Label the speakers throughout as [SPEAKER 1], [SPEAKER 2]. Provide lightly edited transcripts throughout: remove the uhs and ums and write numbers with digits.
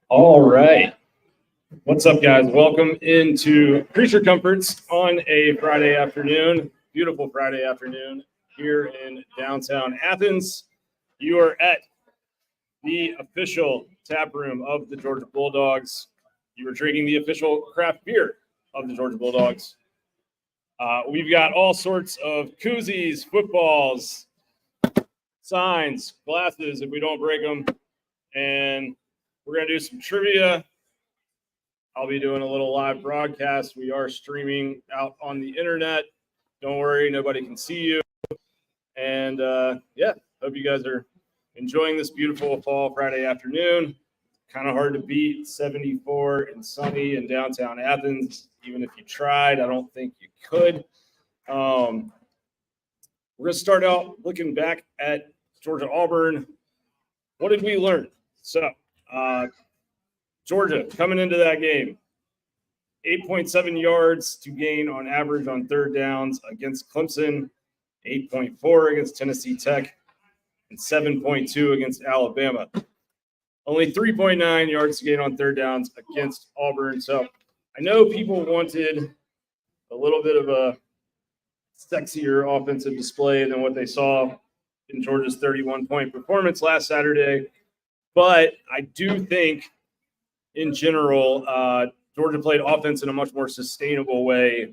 [SPEAKER 1] All right. What's up, guys? Welcome into Creature Comforts on a Friday afternoon. Beautiful Friday afternoon here in downtown Athens. You are at the official Taproom of the Georgia Bulldogs. You are drinking the official craft beer of the Georgia Bulldogs. We've got all sorts of koozies, footballs, signs, glasses if we don't break them, and we're going to do some trivia. I'll be doing a little live broadcast. We are streaming out on the internet. Don't worry, nobody can see you. And hope you guys are enjoying this beautiful fall Friday afternoon. Kind of hard to beat, 74 and sunny in downtown Athens. Even if you tried, I don't think you could. We're going to start out looking back at Georgia-Auburn. What did we learn? So, Georgia coming into that game, 8.7 yards to gain on average on third downs against Clemson, 8.4 against Tennessee Tech, and 7.2 against Alabama. Only 3.9 yards to gain on third downs against Auburn. So I know people wanted a little bit of a sexier offensive display than what they saw in Georgia's 31-point performance last Saturday. But I do think, in general, Georgia played offense in a much more sustainable way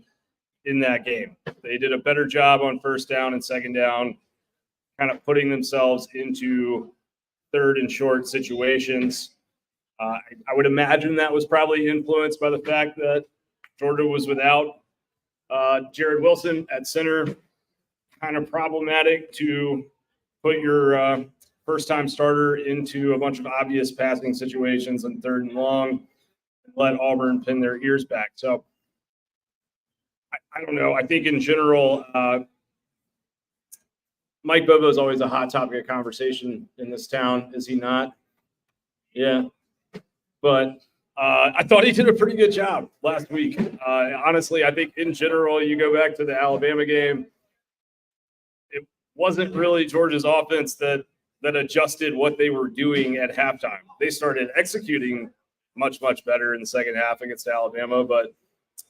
[SPEAKER 1] in that game. They did a better job on first down and second down, kind of putting themselves into third and short situations. I would imagine that was probably influenced by the fact that Georgia was without Jared Wilson at center. Kind of problematic to put your first-time starter into a bunch of obvious passing situations on third and long and let Auburn pin their ears back. So I don't know. I think in general, Mike Bobo is always a hot topic of conversation in this town, is he not? Yeah. But I thought he did a pretty good job last week. Honestly, I think in general, you go back to the Alabama game, it wasn't really Georgia's offense that adjusted what they were doing at halftime. They started executing much, much better in the second half against Alabama, but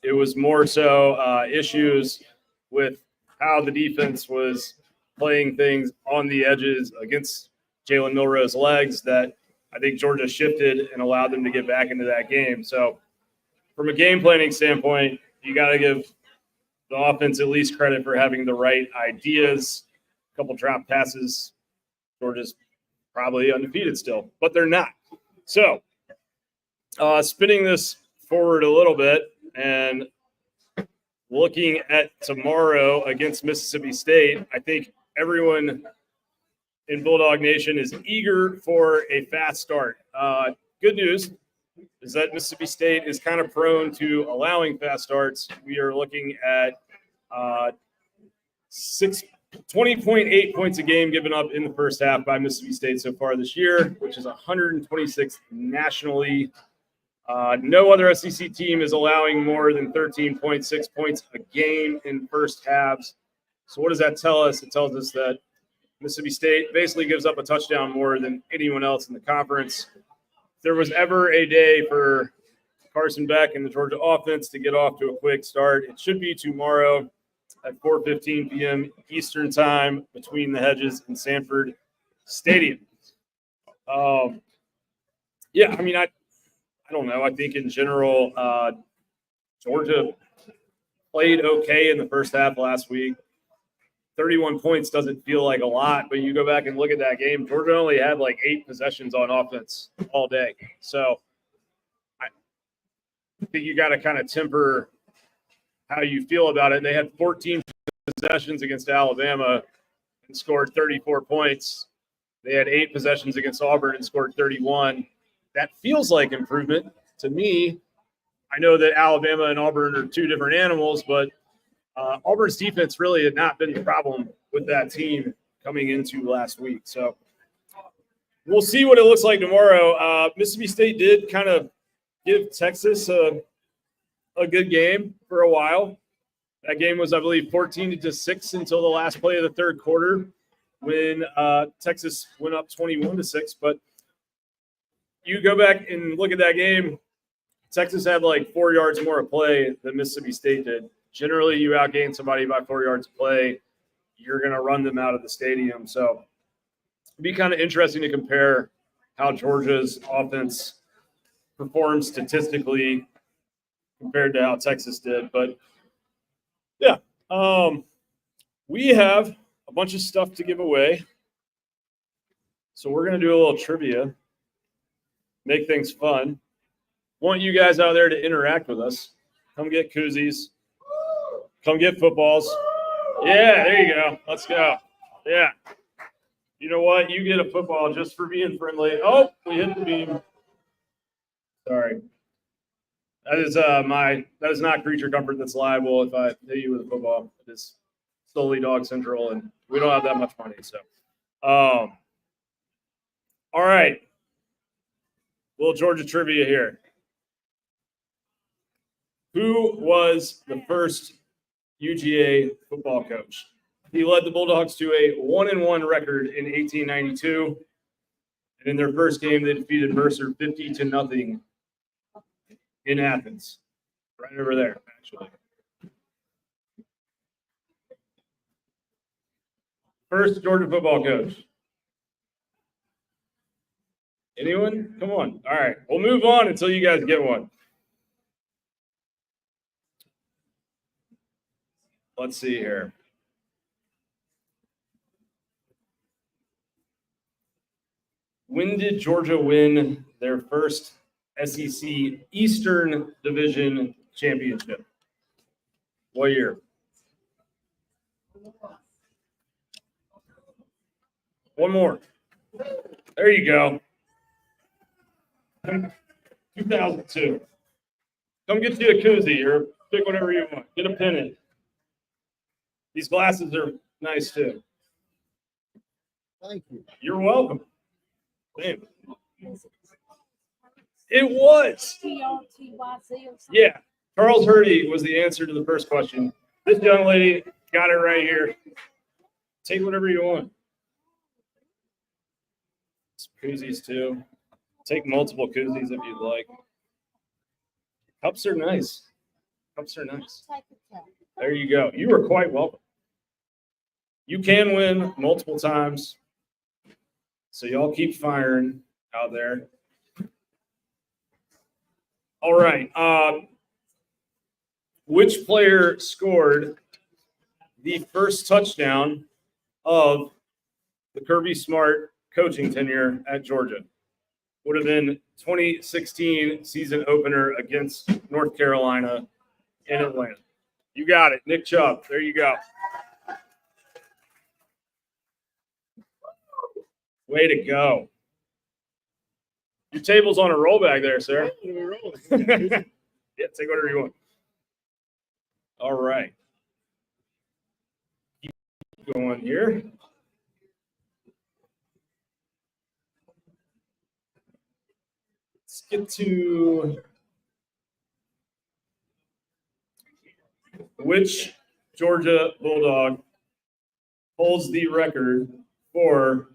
[SPEAKER 1] it was more so issues with how the defense was playing things on the edges against Jalen Milroe's legs that I think Georgia shifted and allowed them to get back into that game. So from a game planning standpoint, you got to give the offense at least credit for having the right ideas, a couple drop passes. Georgia's probably undefeated still, but they're not. So spinning this forward a little bit and looking at tomorrow against Mississippi State, I think everyone in Bulldog Nation is eager for a fast start. Good news is that Mississippi State is kind of prone to allowing fast starts. We are looking at 20.8 points a game given up in the first half by Mississippi State so far this year, which is 126th nationally. No other SEC team is allowing more than 13.6 points a game in first halves. So what does that tell us? It tells us that Mississippi State basically gives up a touchdown more than anyone else in the conference. If there was ever a day for Carson Beck and the Georgia offense to get off to a quick start, it should be tomorrow at 4:15 p.m. Eastern time between the Hedges and Sanford Stadium. I don't know. I think in general, Georgia played okay in the first half last week. 31 points doesn't feel like a lot, but you go back and look at that game, Georgia only had like 8 possessions on offense all day. So I think you got to kind of temper how you feel about it. They had 14 possessions against Alabama and scored 34 points. They had 8 possessions against Auburn and scored 31. That feels like improvement to me. I know that Alabama and Auburn are 2 different animals, but Auburn's defense really had not been the problem with that team coming into last week. So we'll see what it looks like tomorrow. Mississippi State did kind of give Texas a good game for a while. That game was, I believe, 14-6 until the last play of the third quarter when Texas went up 21-6. But you go back and look at that game, Texas had like 4 yards more of play than Mississippi State did. Generally, you outgain somebody by 4 yards of play, you're going to run them out of the stadium. So it'd be kind of interesting to compare how Georgia's offense performed statistically compared to how Texas did. But, yeah, we have a bunch of stuff to give away. So we're going to do a little trivia, make things fun. Want you guys out there to interact with us. Come get koozies. Come get footballs. Yeah, there you go. Let's go. Yeah. You know what? You get a football just for being friendly. Oh, we hit the beam. Sorry. That is not Creature Comfort that's liable if I hit you with a football. It is solely DawgsCentral, and we don't have that much money. So, all right. Little Georgia trivia here. Who was the first UGA football coach? He led the Bulldogs to a 1-1 record in 1892. And in their first game, they defeated Mercer 50-0 in Athens. Right over there, actually. First Georgia football coach. Anyone? Come on. All right. We'll move on until you guys get one. Let's see here. When did Georgia win their first SEC Eastern Division championship? What year? One more. There you go. 2002. Come get you a koozie or pick whatever you want. Get a pennant. These glasses are nice too.
[SPEAKER 2] Thank you.
[SPEAKER 1] You're welcome. Damn. It was. Yeah. Charles Hurdy was the answer to the first question. This young lady got it right here. Take whatever you want. Some koozies too. Take multiple koozies if you'd like. Cups are nice. Cups are nice. There you go. You are quite welcome. You can win multiple times. So y'all keep firing out there. All right. Which player scored the first touchdown of the Kirby Smart coaching tenure at Georgia? Would have been 2016 season opener against North Carolina in Atlanta. You got it. Nick Chubb. There you go. Way to go. Your table's on a roll bag there, sir. Yeah, take whatever you want. All right. Keep going here. Let's get to which Georgia Bulldog holds the record for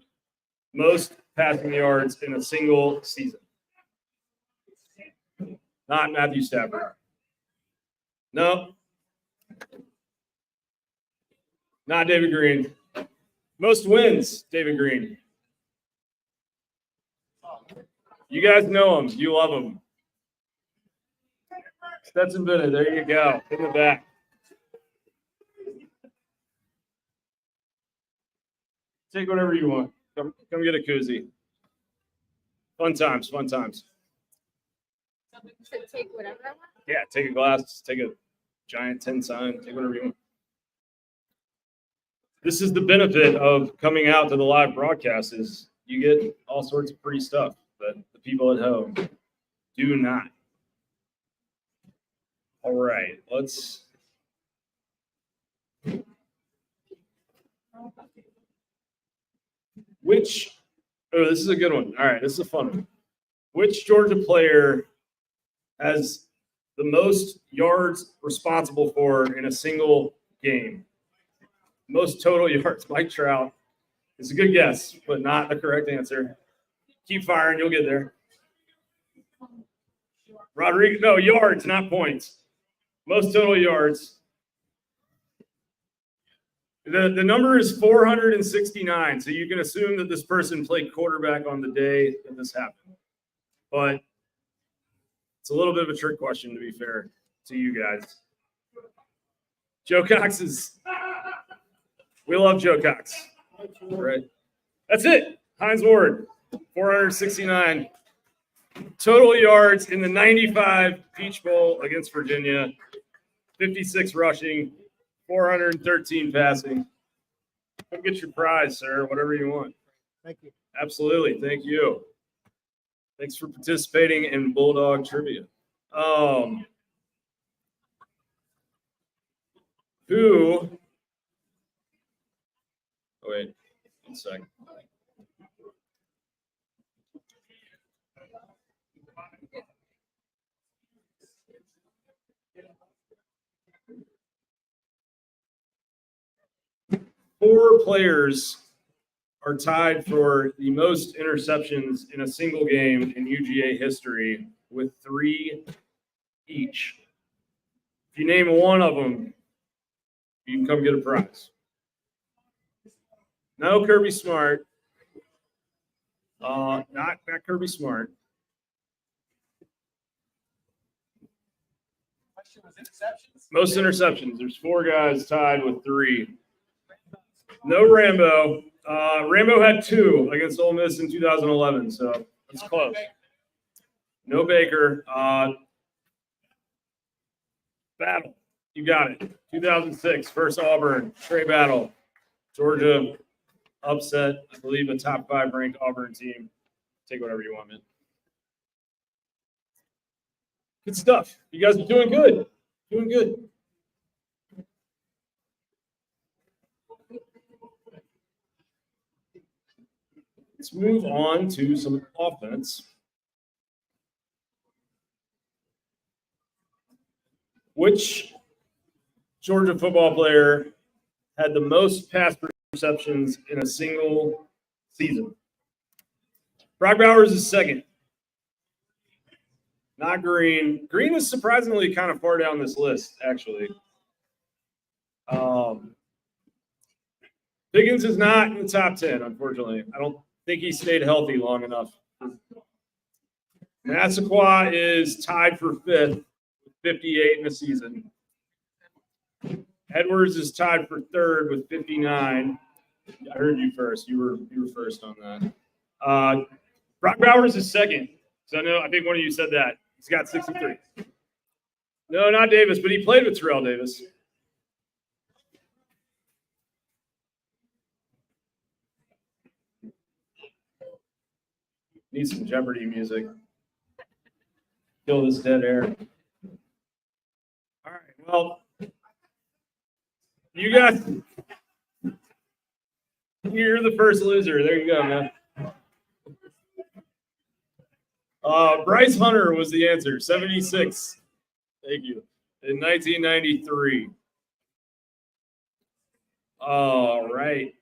[SPEAKER 1] most passing yards in a single season. Not Matthew Stafford. No. Not David Green. Most wins, David Green. You guys know him. You love him. Stetson Bennett. There you go. In the back. Take whatever you want. Come get a koozie. Fun times, fun times.
[SPEAKER 3] So take whatever I want?
[SPEAKER 1] Yeah, take a glass, take a giant tin sign, take whatever you want. This is the benefit of coming out to the live broadcast is you get all sorts of free stuff that the people at home do not. All right, let's. This is a good one. All right, this is a fun one. Which Georgia player has the most yards responsible for in a single game? Most total yards. Mike Trout. It's a good guess, but not the correct answer. Keep firing, you'll get there. Rodriguez, no, yards, not points. Most total yards. The number is 469, so you can assume that this person played quarterback on the day that this happened. But it's a little bit of a trick question, to be fair to you guys. Joe Cox is – we love Joe Cox. Right. That's it. Hines Ward, 469. Total yards in the 95 Peach Bowl against Virginia, 56 rushing, 413 passing. Come get your prize, sir, whatever you want.
[SPEAKER 2] Thank you.
[SPEAKER 1] Absolutely. Thank you. Thanks for participating in Bulldog Trivia. Who? Oh, wait, 1 second. Four players are tied for the most interceptions in a single game in UGA history with 3 each. If you name one of them, you can come get a prize. No Kirby Smart. Not Kirby Smart. Most interceptions. There's 4 guys tied with 3. No Rambo. Rambo had 2 against Ole Miss in 2011, so that's close. No Baker. Battle. You got it. 2006, first Auburn. Trey Battle. Georgia upset, I believe, a top 5 ranked Auburn team. Take whatever you want, man. Good stuff. You guys are doing good. Doing good. Let's move on to some offense. Which Georgia football player had the most pass receptions in a single season? Brock Bowers is second. Not Green. Green is surprisingly kind of far down this list, actually. Pickens is not in the top 10, unfortunately. I don't think he stayed healthy long enough. Massaquoi is tied for 5th with 58 in the season. Edwards is tied for 3rd with 59. I heard you first. You were first on that. Brock Bowers is second. So I think one of you said that. He's got 63. No, not Davis, but he played with Terrell Davis. Need some Jeopardy music. Kill this dead air. All right, well, you guys, you're the first loser. There you go, man. Bryce Hunter was the answer, 76. Thank you. In 1993. All right.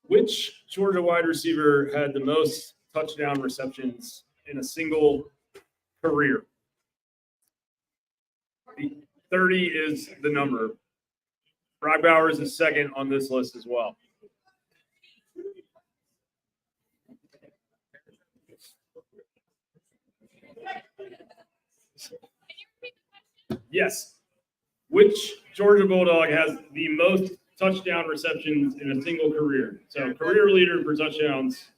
[SPEAKER 1] Which Georgia wide receiver had the most touchdown receptions in a single career? 30 is the number. Brock Bowers is second on this list as well. Yes. Which Georgia Bulldog has the most touchdown receptions in a single career? So career leader for touchdowns.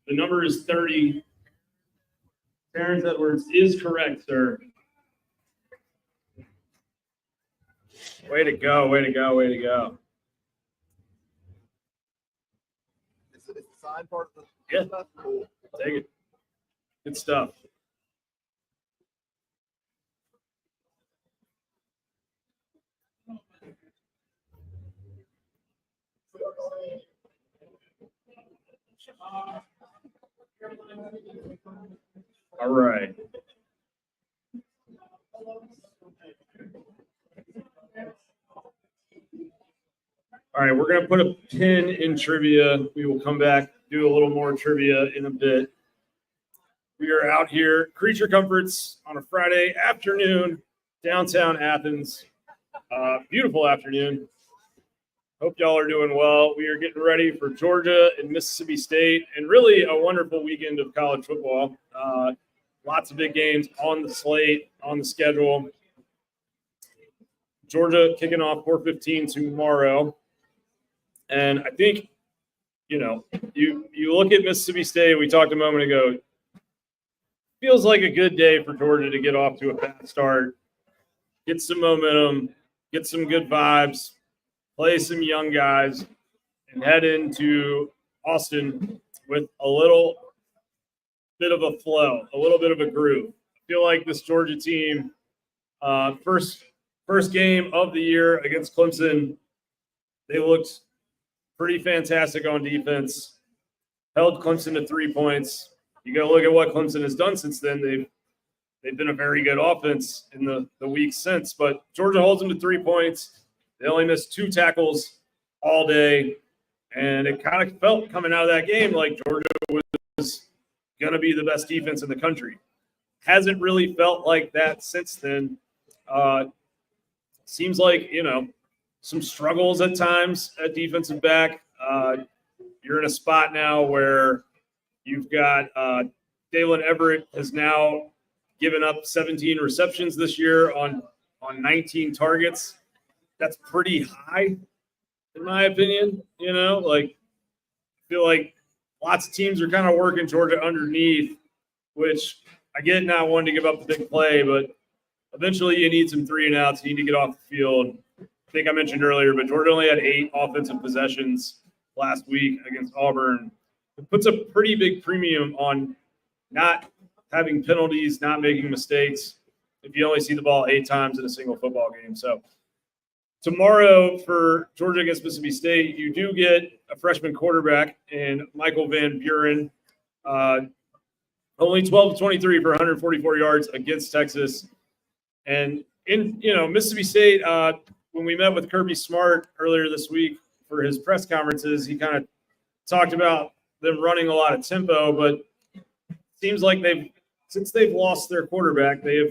[SPEAKER 1] The number is 30. Terrence Edwards is correct, sir. Way to go, way to go, way to go.
[SPEAKER 2] It's the sign part of the
[SPEAKER 1] Yeah.
[SPEAKER 2] stuff. Cool.
[SPEAKER 1] Take it. Good stuff. All right. All right, we're going to put a pin in trivia. We will come back, do a little more trivia in a bit. We are out here, Creature Comforts, on a Friday afternoon, downtown Athens. Beautiful afternoon. Hope y'all are doing well. We are getting ready for Georgia and Mississippi State, and really a wonderful weekend of college football. Lots of big games on the slate, on the schedule. Georgia kicking off 4:15 tomorrow. And I think, you look at Mississippi State, we talked a moment ago, feels like a good day for Georgia to get off to a fast start, get some momentum, get some good vibes, play some young guys, and head into Austin with a little bit of a flow, a little bit of a groove. I feel like this Georgia team, first game of the year against Clemson, they looked pretty fantastic on defense, held Clemson to 3 points. You got to look at what Clemson has done since then. They've been a very good offense in the weeks since, but Georgia holds them to 3 points. They only missed 2 tackles all day, and it kind of felt coming out of that game like Georgia was going to be the best defense in the country. Hasn't really felt like that since then. Seems like, some struggles at times at defensive back. You're in a spot now where you've got Dalen Everett has now given up 17 receptions this year on 19 targets. That's pretty high, in my opinion. I feel like lots of teams are kind of working Georgia underneath, which I get not wanting to give up the big play, but eventually you need some 3 and outs. You need to get off the field. I think I mentioned earlier, but Georgia only had 8 offensive possessions last week against Auburn. It puts a pretty big premium on not having penalties, not making mistakes, if you only see the ball 8 times in a single football game. So tomorrow for Georgia against Mississippi State, you do get a freshman quarterback in Michael Van Buren. Only 12 to 23 for 144 yards against Texas. And in Mississippi State, when we met with Kirby Smart earlier this week for his press conferences, he kind of talked about them running a lot of tempo, but it seems like since they've lost their quarterback, they have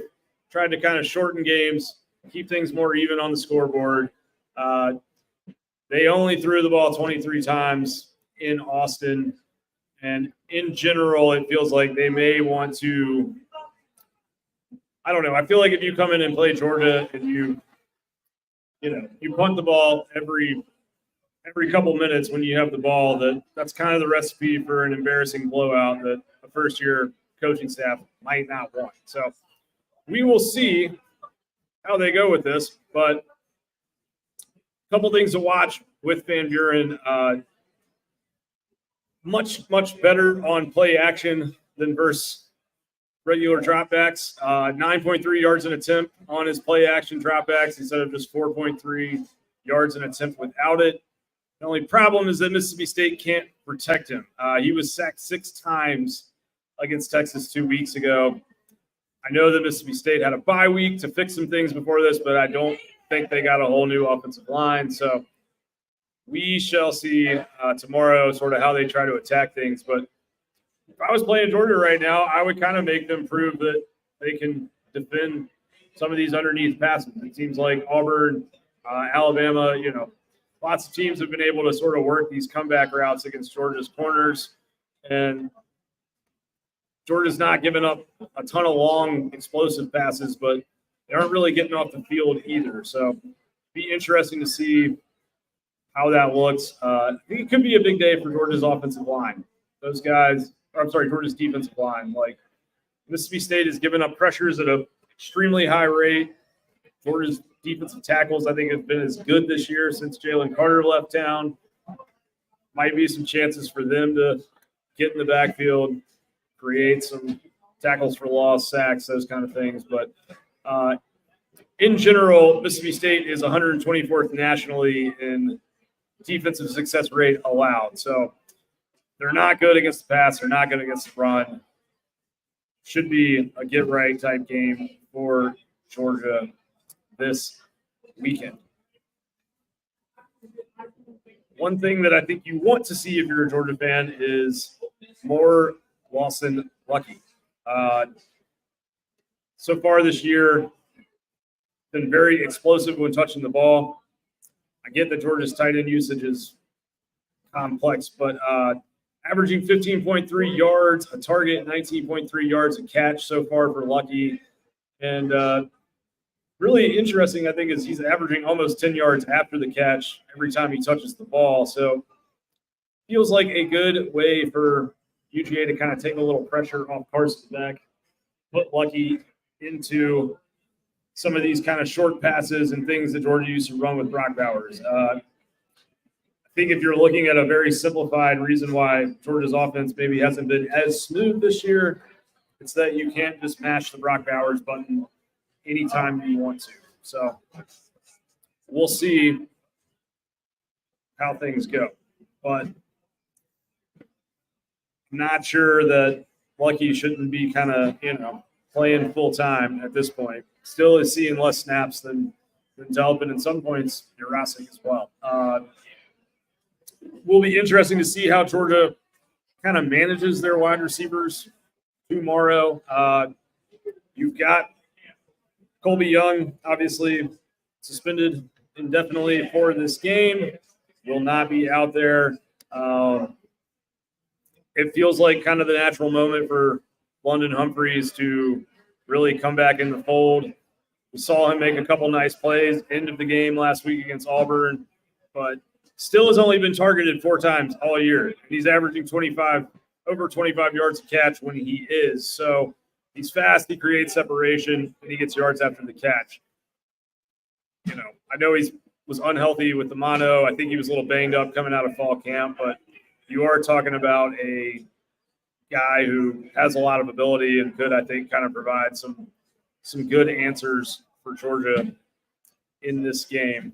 [SPEAKER 1] tried to kind of shorten games, keep things more even on the scoreboard. They only threw the ball 23 times in Austin, and in general, it feels like they may want to. I don't know. I feel like if you come in and play Georgia and you punt the ball every couple minutes when you have the ball, that's kind of the recipe for an embarrassing blowout that a first-year coaching staff might not want. So we will see how they go with this. But a couple things to watch with Van Buren. Much, much better on play action than versus regular dropbacks. 9.3 yards an attempt on his play action dropbacks instead of just 4.3 yards an attempt without it. The only problem is that Mississippi State can't protect him. He was sacked 6 times against Texas 2 weeks ago. I know that Mississippi State had a bye week to fix some things before this, but I don't think they got a whole new offensive line. So we shall see tomorrow sort of how they try to attack things. But if I was playing Georgia right now, I would kind of make them prove that they can defend some of these underneath passes. It seems like Auburn, Alabama, lots of teams have been able to sort of work these comeback routes against Georgia's corners. And Georgia's not giving up a ton of long, explosive passes, but they aren't really getting off the field either. So it'd be interesting to see how that looks. I think it could be a big day for Georgia's offensive line. Those guys – Georgia's defensive line. Like, Mississippi State has given up pressures at an extremely high rate. Georgia's defensive tackles, I think, have been as good this year since Jalen Carter left town. Might be some chances for them to get in the backfield, create some tackles for loss, sacks, those kind of things. But in general, Mississippi State is 124th nationally in defensive success rate allowed. So they're not good against the pass. They're not good against the run. Should be a get-right type game for Georgia this weekend. One thing that I think you want to see if you're a Georgia fan is more Lawson Lucky. So far this year, been very explosive when touching the ball. I get that Georgia's tight end usage is complex, but averaging 15.3 yards a target, 19.3 yards a catch so far for Lucky. And really interesting, I think, is he's averaging almost 10 yards after the catch every time he touches the ball. So feels like a good way for UGA to kind of take a little pressure off Carson's back, put Lucky into some of these kind of short passes and things that Georgia used to run with Brock Bowers. I think if you're looking at a very simplified reason why Georgia's offense maybe hasn't been as smooth this year, it's that you can't just mash the Brock Bowers button anytime you want to. So we'll see how things go. But I'm not sure that Lucky shouldn't be kind of, playing full time at this point. Still is seeing less snaps than Delpin, and some points Jurasic as well. Will be interesting to see how Georgia kind of manages their wide receivers tomorrow. You've got Colby Young, obviously suspended indefinitely for this game, will not be out there. It feels like kind of the natural moment for London Humphreys to really come back in the fold. We saw him make a couple nice plays end of the game last week against Auburn, but still has only been targeted 4 times all year. He's averaging over 25 yards a catch when he is. So he's fast, he creates separation, and he gets yards after the catch. I know he was unhealthy with the mono. I think he was a little banged up coming out of fall camp, but you are talking about a guy who has a lot of ability and could, I think, kind of provide some good answers for Georgia in this game.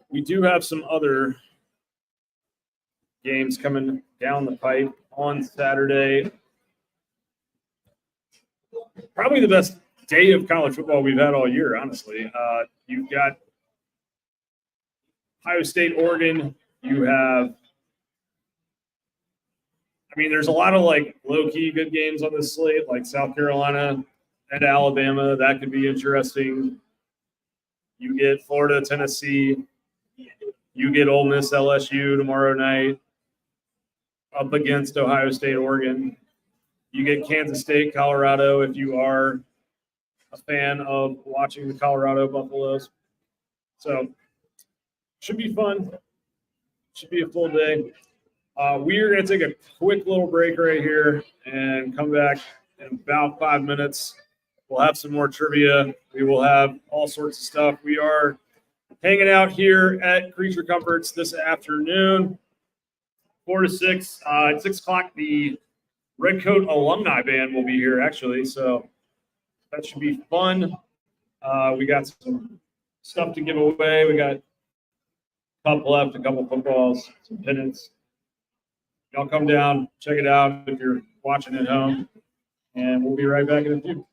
[SPEAKER 1] We do have some other games coming down the pipe on Saturday. Probably the best day of college football we've had all year, honestly. You've got Ohio State, Oregon. You have, there's a lot of low-key good games on this slate, like South Carolina and Alabama. That could be interesting. You get Florida, Tennessee. You get Ole Miss, LSU tomorrow night up against Ohio State, Oregon. You get Kansas State, Colorado, if you are a fan of watching the Colorado Buffaloes. So should be fun. Should be a full day. We are going to take a quick little break right here and come back in about 5 minutes. We'll have some more trivia. We will have all sorts of stuff. We are hanging out here at Creature Comforts this afternoon, 4 to 6. At 6 o'clock, the Redcoat Alumni Band will be here, actually. So that should be fun. We got some stuff to give away. We got cup left, a couple footballs, some pennants. Y'all come down, check it out if you're watching at home, and we'll be right back in a few.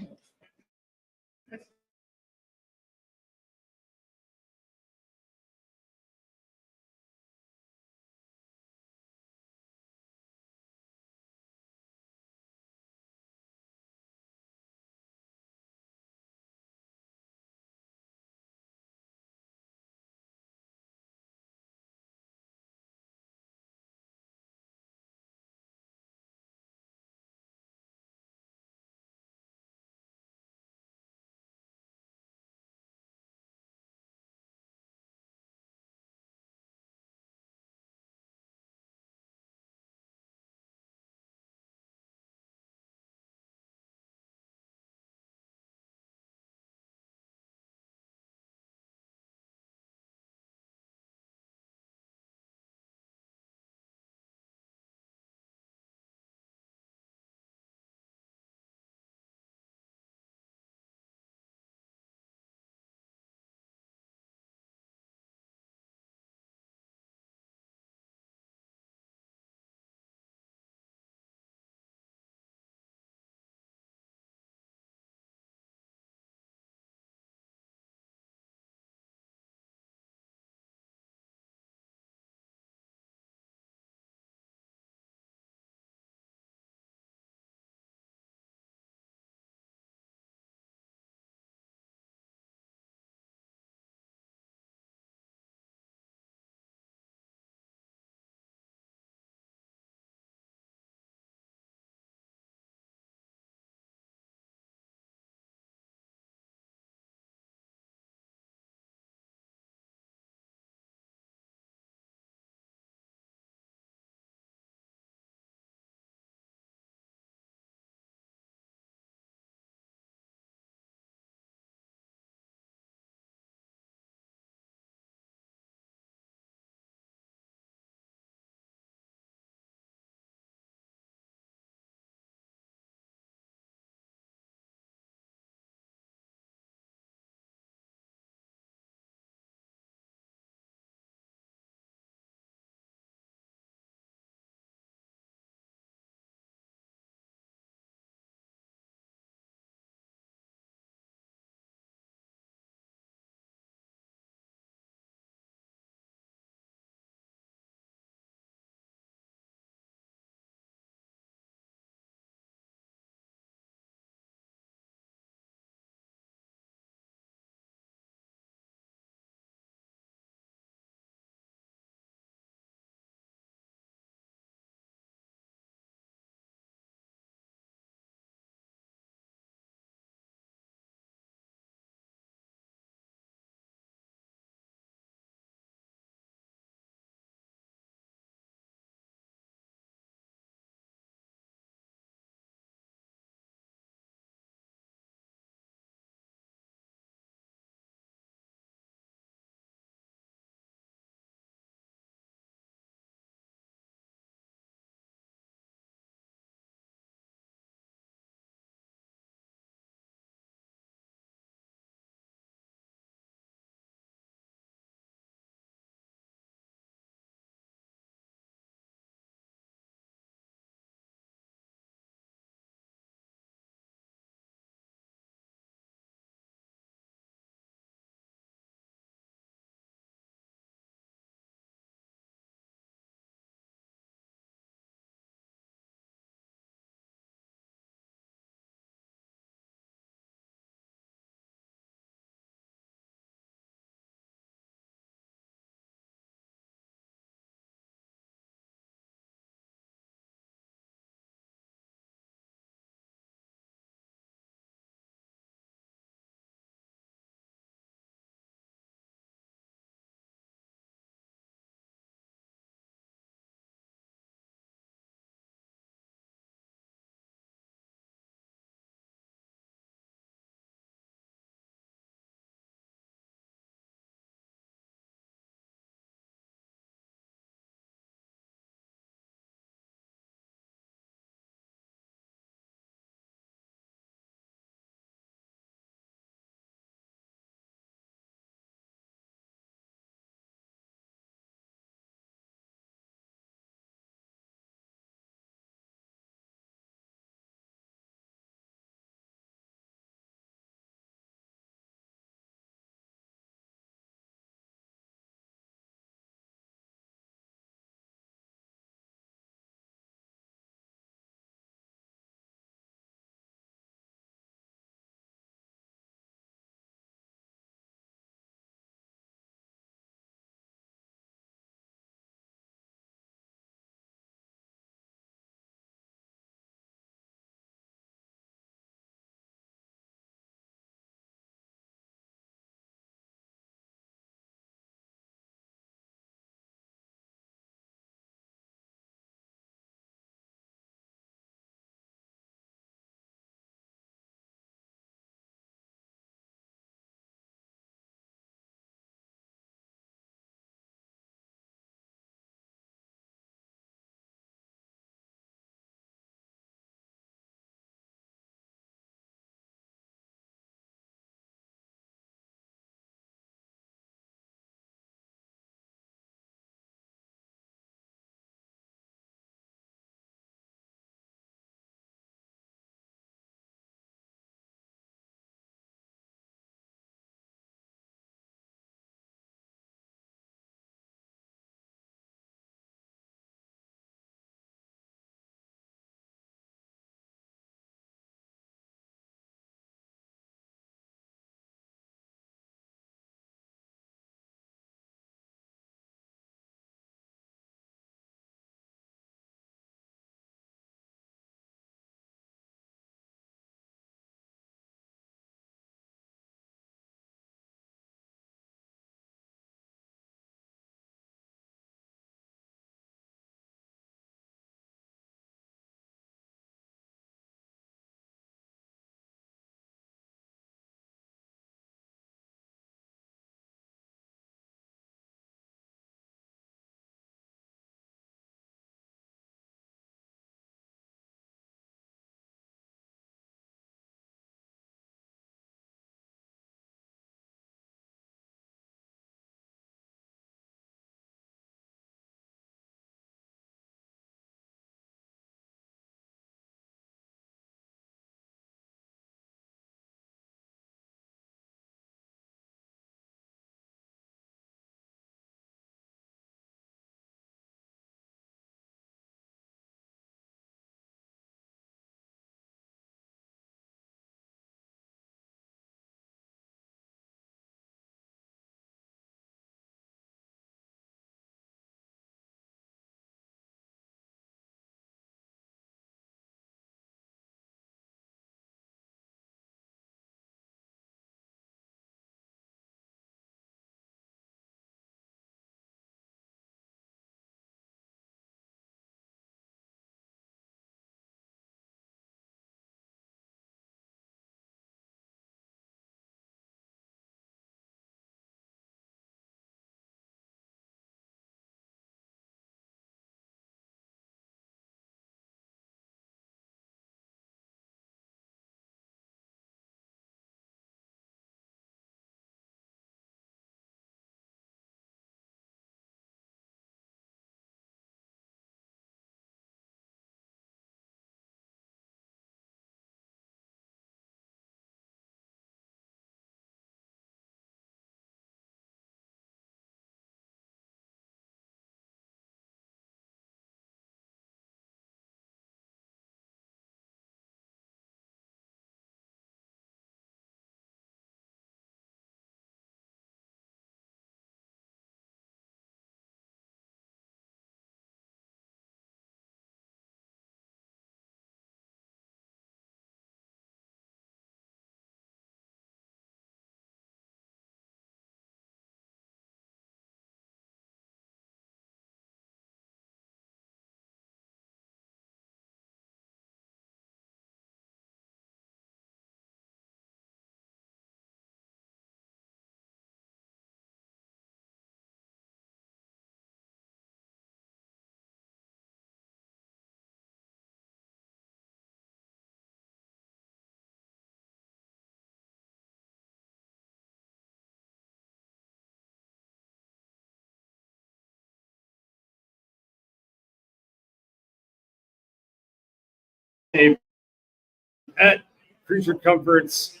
[SPEAKER 1] at Creature Comforts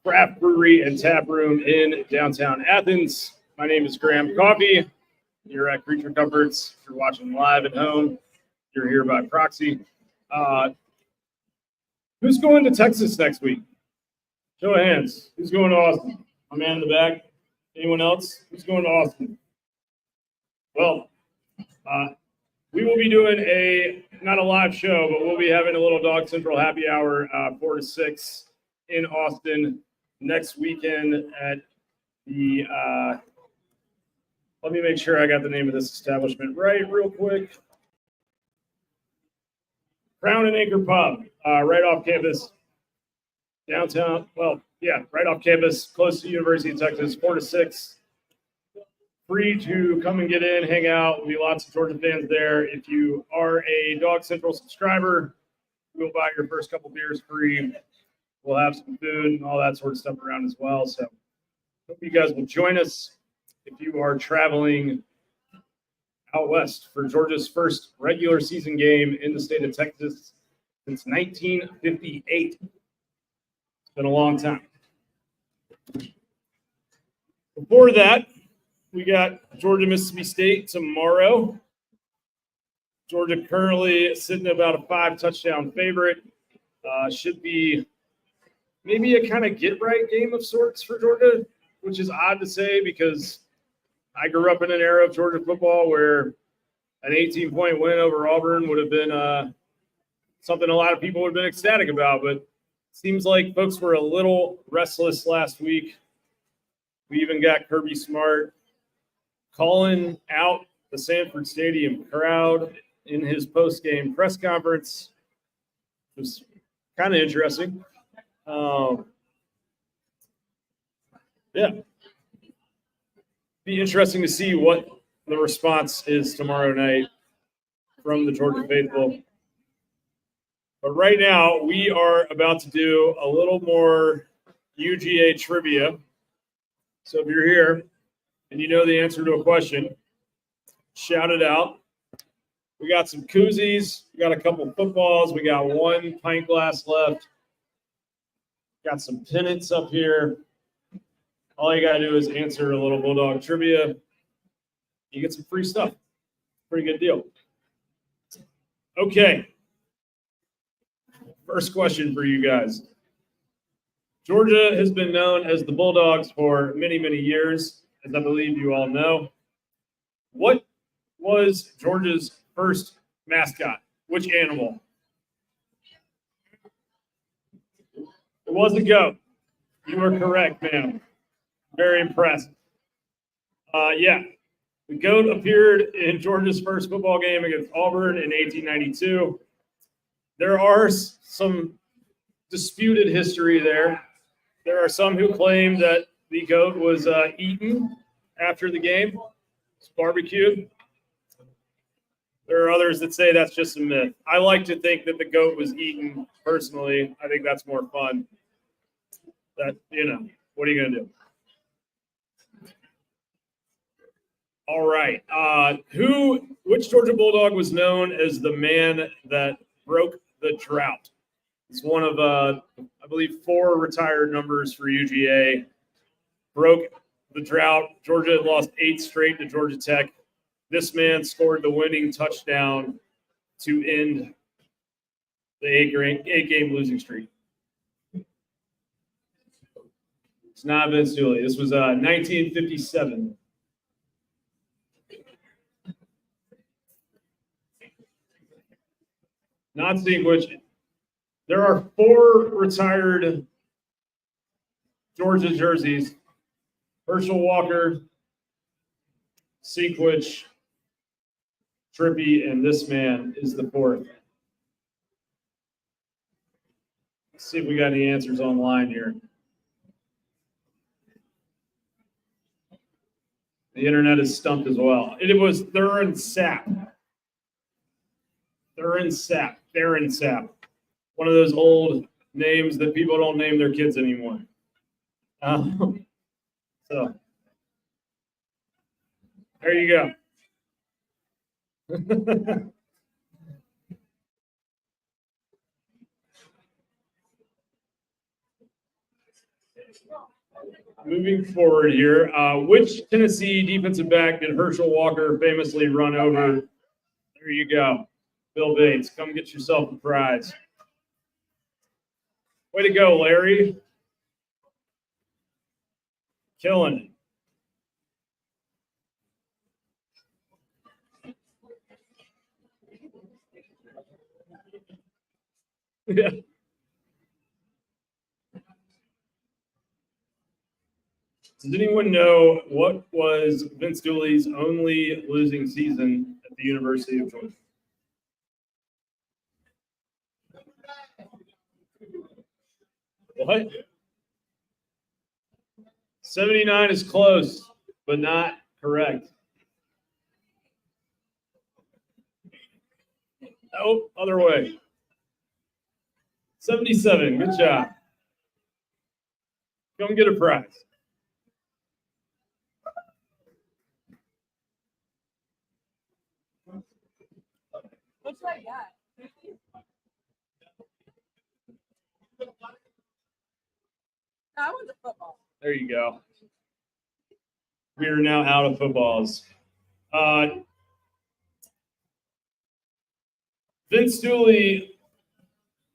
[SPEAKER 1] Craft Brewery and Taproom in downtown Athens. My name is Graham Coffee. You're at Creature Comforts. If you're watching live at home, you're here by proxy. Who's going to Texas next week? Show of hands. Who's going to Austin? My man in the back. Anyone else? Who's going to Austin? Well, we will be doing not a live show, but we'll be having a little DawgsCentral happy hour 4 to 6 in Austin next weekend at the, let me make sure I got the name of this establishment right real quick. Crown and Anchor Pub, right off campus, downtown. Well, yeah, right off campus, close to University of Texas, 4 to 6. Free to come and get in, hang out. There'll be lots of Georgia fans there. If you are a DawgsCentral subscriber, we'll buy your first couple beers free. We'll have some food and all that sort of stuff around as well. So hope you guys will join us if you are traveling out west for Georgia's first regular season game in the state of Texas since 1958. It's been a long time. Before that, we got Georgia-Mississippi State tomorrow. Georgia currently sitting about a 5-touchdown favorite. Should be maybe a kind of get-right game of sorts for Georgia, which is odd to say because I grew up in an era of Georgia football where an 18-point win over Auburn would have been something a lot of people would have been ecstatic about. But it seems like folks were a little restless last week. We even got Kirby Smart calling out the Sanford Stadium crowd in his post-game press conference. It was kind of interesting. Yeah. Be interesting to see what the response is tomorrow night from the Georgia faithful. But right now, we are about to do a little more UGA trivia. So if you're here and you know the answer to a question, shout it out. We got some koozies. We got a couple footballs. We got one pint glass left. Got some pennants up here. All you got to do is answer a little Bulldog trivia. You get some free stuff. Pretty good deal. Okay. First question for you guys. Georgia has been known as the Bulldogs for many, many years, as I believe you all know. What was Georgia's first mascot? Which animal? It was a goat. You were correct, ma'am. Very impressed. Yeah, the goat appeared in Georgia's first football game against Auburn in 1892. There are some disputed history there. There are some who claim that the goat was eaten after the game. It's barbecued. There are others that say that's just a myth. I like to think that the goat was eaten personally. I think that's more fun. That, what are you going to do? All right. Which Georgia Bulldog was known as the man that broke the drought? It's one of, I believe, 4 retired numbers for UGA. Broke the drought. Georgia had lost 8 straight to Georgia Tech. This man scored the winning touchdown to end the 8-game losing streak. It's not Vince Dooley. This was 1957. Not Stinkwich. There are 4 retired Georgia jerseys. Herschel Walker, Stinkwich, Trippy, and this man is the 4th. Let's see if we got any answers online here. The internet is stumped as well. It was Theron Sapp. Theron Sapp. One of those old names that people don't name their kids anymore. So there you go. Moving forward here, which Tennessee defensive back did Herschel Walker famously run over? There you go. Bill Bates, come get yourself a prize. Way to go, Larry. Killing it. Yeah. Does anyone know what was Vince Dooley's only losing season at the University of Georgia? What? 79 is close, but not correct. Oh, other way. 77, good job. Come get a prize.
[SPEAKER 4] What should I get? I want the football.
[SPEAKER 1] There you go. We are now out of footballs. Vince Dooley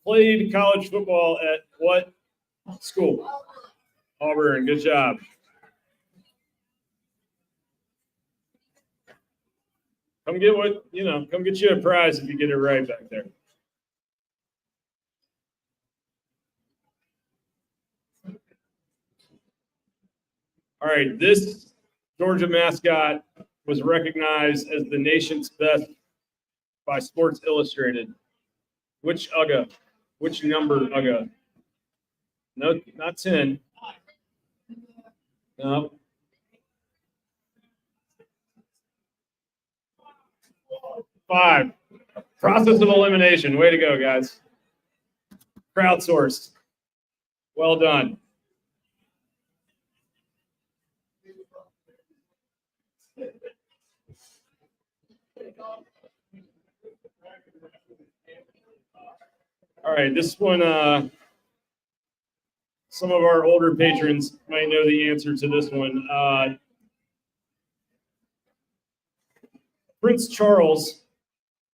[SPEAKER 1] played college football at what school? Auburn. Good job. Come get come get you a prize if you get it right back there. All right, this Georgia mascot was recognized as the nation's best by Sports Illustrated. Which UGA? Which number UGA? No, not 10. No. Five. Process of elimination. Way to go, guys. Crowdsourced. Well done. All right, this one, some of our older patrons might know the answer to this one. Prince Charles,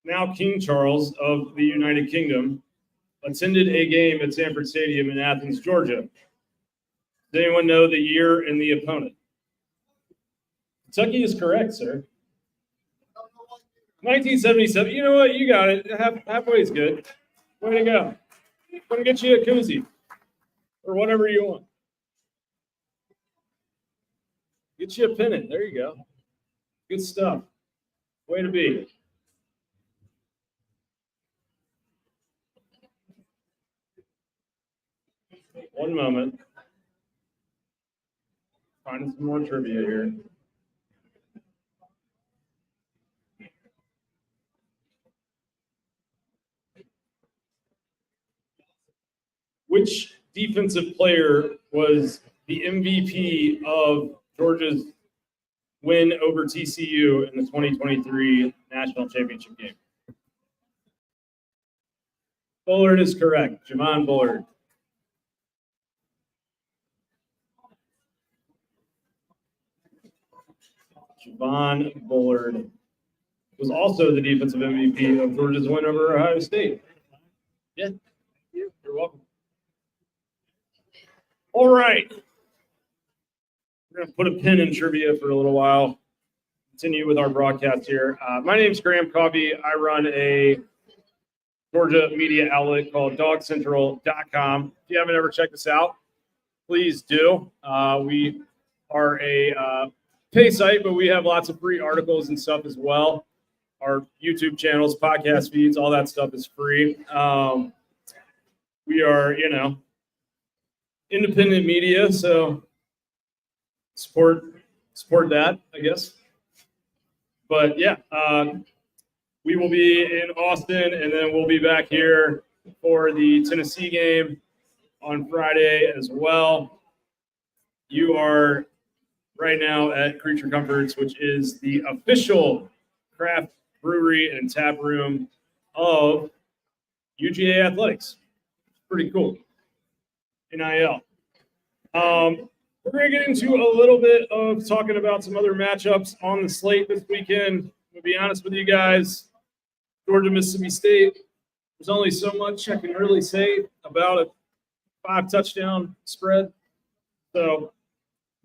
[SPEAKER 1] now King Charles of the United Kingdom, attended a game at Sanford Stadium in Athens, Georgia. Does anyone know the year and the opponent? Kentucky is correct, sir. 1977. You know what? You got it. Halfway is good. Way to go. I'm going to get you a koozie or whatever you want. Get you a pennant. There you go. Good stuff. Way to be. One moment. Finding some more trivia here. Which defensive player was the MVP of Georgia's win over TCU in the 2023 national championship game? Bullard is correct. Javon Bullard. Javon Bullard was also the defensive MVP of Georgia's win over Ohio State. Yeah, you're welcome. All right. We're going to put a pin in trivia for a little while. Continue with our broadcast here. My name is Graham Coffey. I run a Georgia media outlet called DawgsCentral.com. If you haven't ever checked us out, please do. We are a pay site, but we have lots of free articles and stuff as well. Our YouTube channels, podcast feeds, all that stuff is free. We are, independent media, so support that, I guess. But yeah, we will be in Austin, and then we'll be back here for the Tennessee game on Friday as well. You are right now at Creature Comforts, which is the official craft brewery and tap room of UGA Athletics. Pretty cool. NIL. We're going to get into a little bit of talking about some other matchups on the slate this weekend. To be honest with you guys, Georgia, Mississippi State, there's only so much I can really say about a 5-touchdown spread. So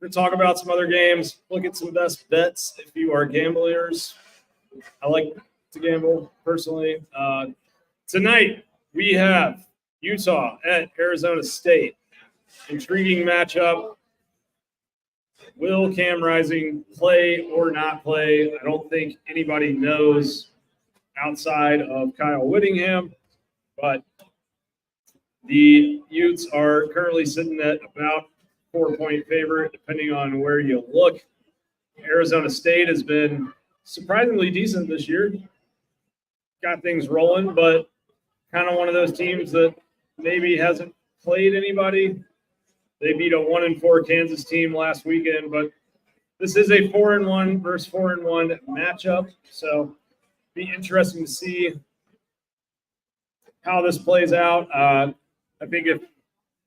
[SPEAKER 1] we're going to talk about some other games, look at some best bets if you are gamblers. I like to gamble personally. Tonight, we have Utah at Arizona State. Intriguing matchup. Will Cam Rising play or not play? I don't think anybody knows outside of Kyle Whittingham, but the Utes are currently sitting at about 4-point favorite, depending on where you look. Arizona State has been surprisingly decent this year. Got things rolling, but kind of one of those teams that maybe hasn't played anybody. They beat a 1-4 Kansas team last weekend, but this is a 4-1 versus 4-1 matchup. So be interesting to see how this plays out. I think if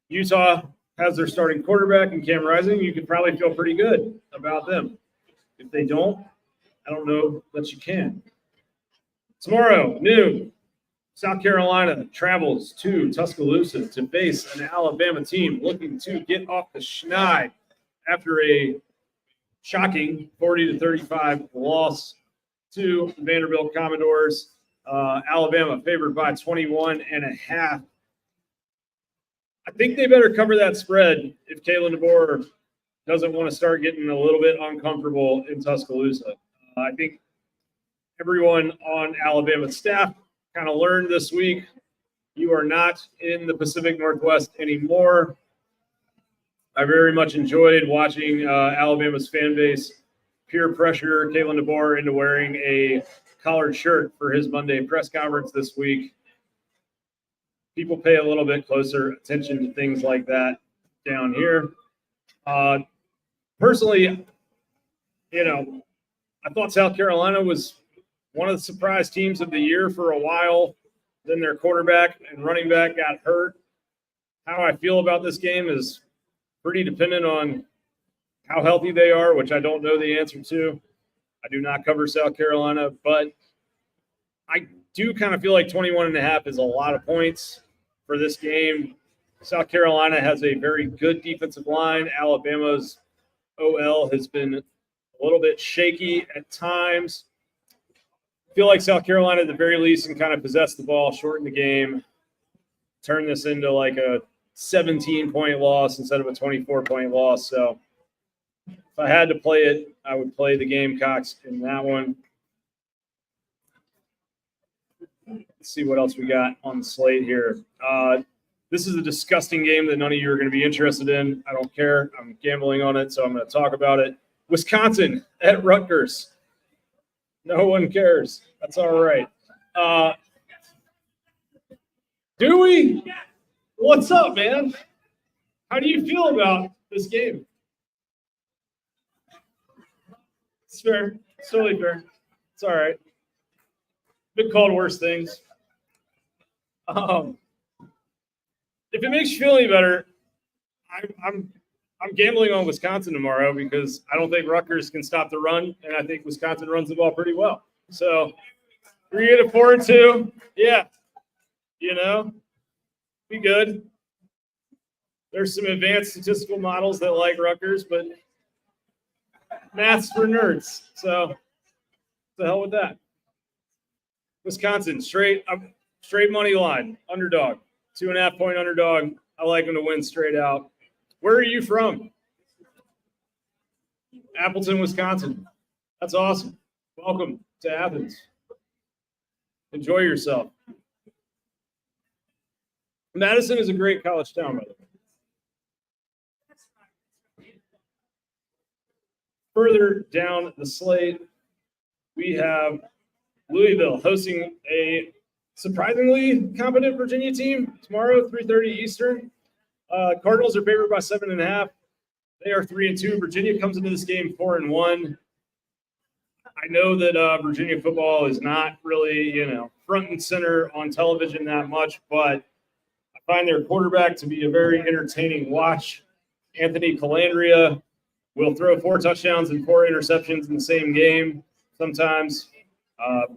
[SPEAKER 1] Utah has their starting quarterback and Cam Rising, you could probably feel pretty good about them. If they don't, I don't know that you can. Tomorrow, noon, South Carolina travels to Tuscaloosa to face an Alabama team looking to get off the schneid after a shocking 40-35 loss to Vanderbilt Commodores. Alabama favored by 21.5. I think they better cover that spread if Kalen DeBoer doesn't want to start getting a little bit uncomfortable in Tuscaloosa. I think everyone on Alabama's staff kind of learned this week, you are not in the Pacific Northwest anymore. I very much enjoyed watching Alabama's fan base peer pressure Kalen DeBoer into wearing a collared shirt for his Monday press conference this week. People pay a little bit closer attention to things like that down here. Personally, I thought South Carolina was one of the surprise teams of the year for a while. Then their quarterback and running back got hurt. How I feel about this game is pretty dependent on how healthy they are, which I don't know the answer to. I do not cover South Carolina, but I do kind of feel like 21.5 is a lot of points for this game. South Carolina has a very good defensive line. Alabama's OL has been a little bit shaky at times. I feel like South Carolina, at the very least, can kind of possess the ball, shorten the game, turn this into like a 17-point loss instead of a 24-point loss. So if I had to play it, I would play the Gamecocks in that one. Let's see what else we got on the slate here. This is a disgusting game that none of you are going to be interested in. I don't care. I'm gambling on it, so I'm going to talk about it. Wisconsin at Rutgers. No one cares. That's all right. Do we? What's up, man? How do you feel about this game? It's fair. It's totally fair. It's all right. Been called worse things. If it makes you feel any better, I'm gambling on Wisconsin tomorrow because I don't think Rutgers can stop the run, and I think Wisconsin runs the ball pretty well. So we're going to get a 4-2. Yeah, be good. There's some advanced statistical models that like Rutgers, but math's for nerds. So the hell with that. Wisconsin, straight money line, underdog, 2.5-point underdog. I like them to win straight out. Where are you from? Appleton, Wisconsin. That's awesome. Welcome to Athens. Enjoy yourself. Madison is a great college town, by the way. Further down the slate, we have Louisville hosting a surprisingly competent Virginia team tomorrow, 3:30 Eastern. Cardinals are favored by 7.5. They are 3-2. Virginia comes into this game 4-1. I know that Virginia football is not really, front and center on television that much, but I find their quarterback to be a very entertaining watch. Anthony Calandria will throw 4 touchdowns and 4 interceptions in the same game sometimes.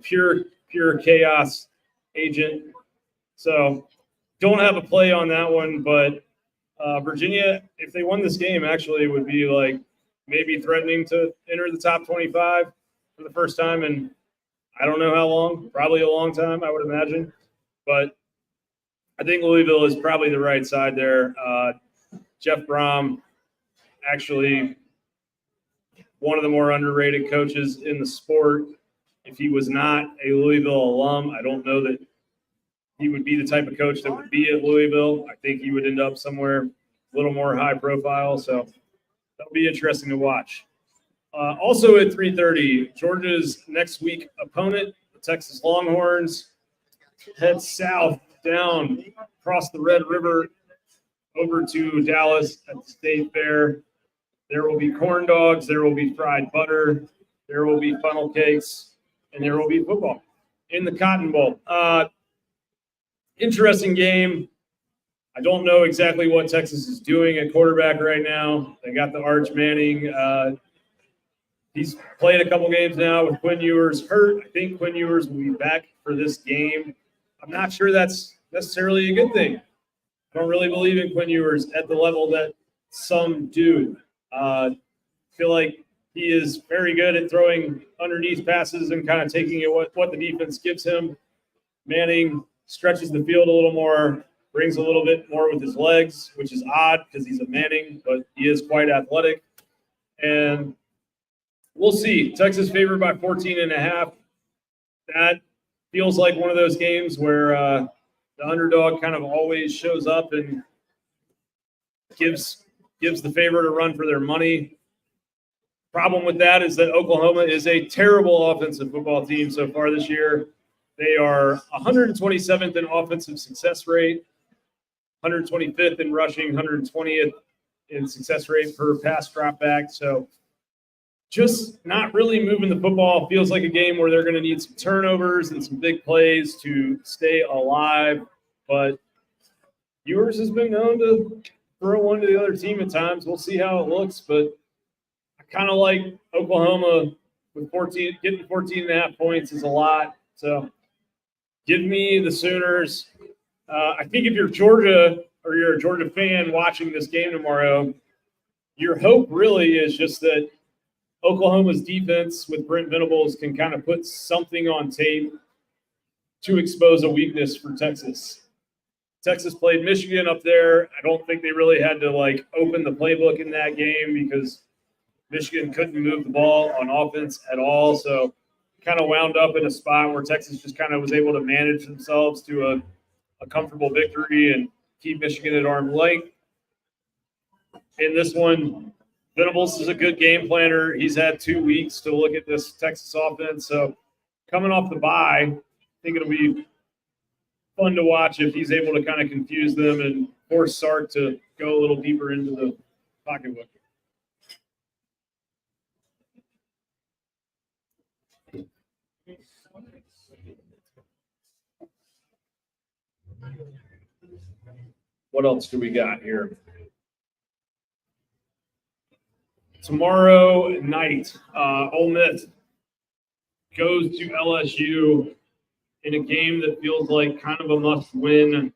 [SPEAKER 1] Pure chaos agent. So don't have a play on that one, but Virginia, if they won this game, actually would be like maybe threatening to enter the top 25 for the first time in I don't know how long, probably a long time, I would imagine. But I think Louisville is probably the right side there. Jeff Brom, actually one of the more underrated coaches in the sport. If he was not a Louisville alum, I don't know that he would be the type of coach that would be at Louisville. I think he would end up somewhere a little more high profile. So that'll be interesting to watch. Also at 3:30, Georgia's next week opponent, the Texas Longhorns, head south down across the Red River over to Dallas at the State Fair. There will be corn dogs, there will be fried butter, there will be funnel cakes, and there will be football in the Cotton Bowl. Interesting game. I don't know exactly what Texas is doing at quarterback right now. They got the Arch Manning. He's played a couple games now with Quinn Ewers hurt. I think Quinn Ewers will be back for this game. I'm not sure that's necessarily a good thing. I don't really believe in Quinn Ewers at the level that some do. Feel like he is very good at throwing underneath passes and kind of taking it what the defense gives him. Manning stretches the field a little more, brings a little bit more with his legs, which is odd because he's a Manning, but he is quite athletic. And we'll see. Texas favored by 14.5. That feels like one of those games where the underdog kind of always shows up and gives the favorite a run for their money. Problem with that is that Oklahoma is a terrible offensive football team so far this year. They are 127th in offensive success rate, 125th in rushing, 120th in success rate per pass drop back. So just not really moving the football. Feels like a game where they're going to need some turnovers and some big plays to stay alive. But Ewers has been known to throw one to the other team at times. We'll see how it looks, but I kind of like Oklahoma with 14, getting 14.5 points is a lot. So give me the Sooners. I think if you're Georgia or you're a Georgia fan watching this game tomorrow, your hope really is just that Oklahoma's defense with Brent Venables can kind of put something on tape to expose a weakness for Texas. Texas played Michigan up there. I don't think they really had to open the playbook in that game because Michigan couldn't move the ball on offense at all. So kind of wound up in a spot where Texas just kind of was able to manage themselves to a comfortable victory and keep Michigan at arm's length. In this one, Venables is a good game planner. He's had 2 weeks to look at this Texas offense. So coming off the bye, I think it'll be fun to watch if he's able to kind of confuse them and force Sark to go a little deeper into the pocketbook. What else do we got here? Tomorrow night, Ole Miss goes to LSU in a game that feels like kind of a must-win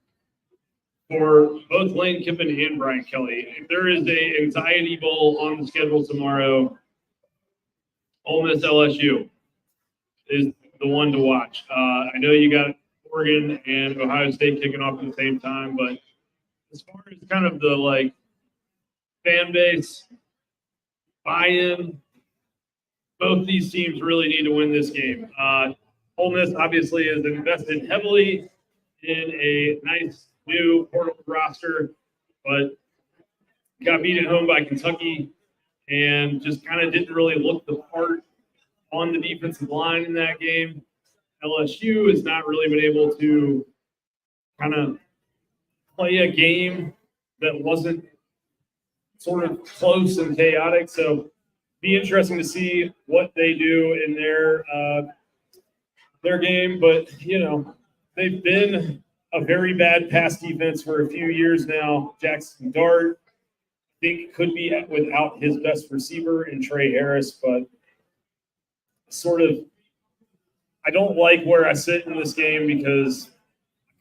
[SPEAKER 1] for both Lane Kiffin and Brian Kelly. If there is a anxiety bowl on the schedule tomorrow, Ole Miss LSU is the one to watch. I know you got Oregon and Ohio State kicking off at the same time, but as far as kind of the fan base buy-in, both these teams really need to win this game. Ole Miss obviously has invested heavily in a nice new portable roster, but got beat at home by Kentucky and just kind of didn't really look the part on the defensive line in that game. LSU has not really been able to kind of play a game that wasn't sort of close and chaotic. So be interesting to see what they do in their game. But, they've been a very bad pass defense for a few years now. Jackson Dart think could be without his best receiver in Trey Harris, but sort of, I don't like where I sit in this game because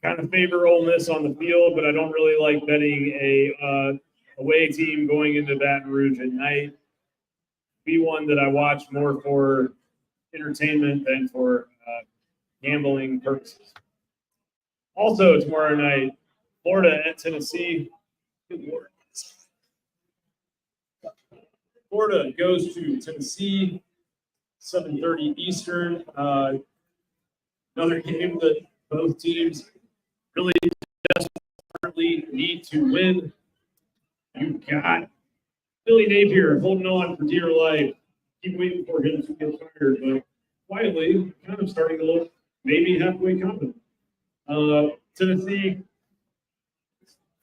[SPEAKER 1] I kind of favor Ole Miss on the field, but I don't really like betting a away team going into Baton Rouge at night. Be one that I watch more for entertainment than for gambling purposes. Also tomorrow night, Florida at Tennessee. Good Lord. Florida goes to Tennessee, 7:30 Eastern. Another game that both teams really desperately need to win. You've got Billy Napier holding on for dear life. Keep waiting for him to get fired, but quietly kind of starting to look maybe halfway competent. Tennessee,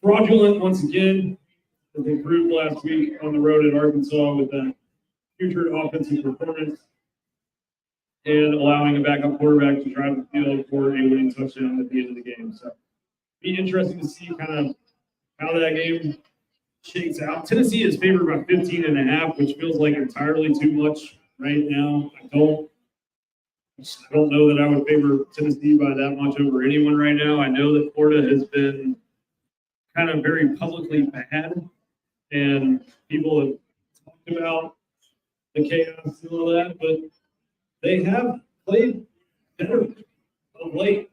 [SPEAKER 1] fraudulent once again, as they proved last week on the road at Arkansas with that putrid offensive performance and allowing a backup quarterback to drive the field for a winning touchdown at the end of the game. So be interesting to see kind of how that game shakes out. Tennessee is favored by 15.5, which feels like entirely too much right now. I don't know that I would favor Tennessee by that much over anyone right now. I know that Florida has been kind of very publicly bad, and people have talked about the chaos and all that, but they have played better of late.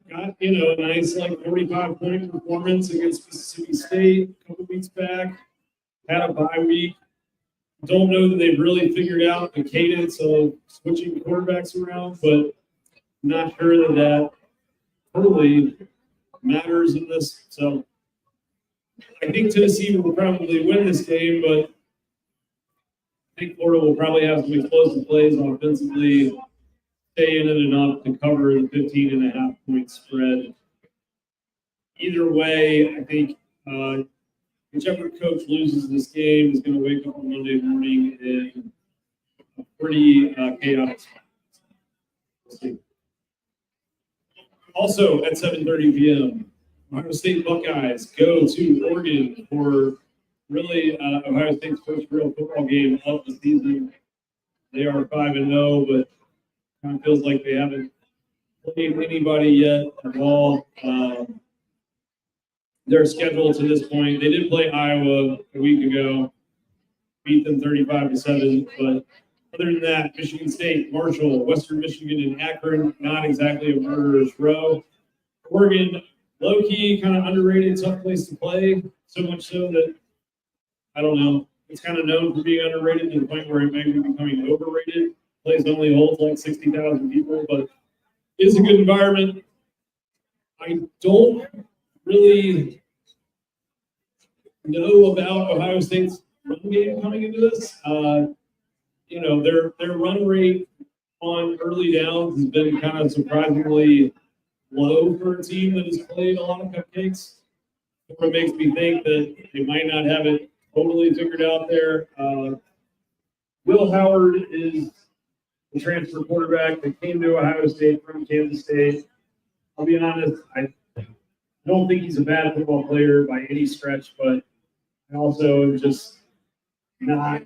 [SPEAKER 1] Got, a nice 45-point performance against Mississippi State a couple weeks back. Had a bye week. Don't know that they've really figured out the cadence of switching quarterbacks around, but not sure that totally matters in this. So I think Tennessee will probably win this game, but I think Florida will probably have some explosive plays offensively, stay in it enough to cover the 15.5-point spread. Either way, I think whichever coach loses this game is going to wake up on Monday morning in a pretty chaotic spot. We'll see. Also at 7:30 p.m., Ohio State Buckeyes go to Oregon for really Ohio State's first real football game of the season. They are 5-0, but kind of feels like they haven't played anybody yet at all. Their schedule to this point, they did play Iowa a week ago, beat them 35-7. But other than that, Michigan State, Marshall, Western Michigan, and Akron, not exactly a murderer's row. Oregon, low-key, kind of underrated, tough place to play. So much so that, I don't know, it's kind of known for being underrated to the point where it may be becoming overrated. Place only holds like 60,000 people, but it's a good environment. I don't really know about Ohio State's run game coming into this. Their run rate on early downs has been kind of surprisingly low for a team that has played a lot of cupcakes. It makes me think that they might not have it totally figured out there. Will Howard is the transfer quarterback that came to Ohio State from Kansas State. I'll be honest, I don't think he's a bad football player by any stretch, but I also am just not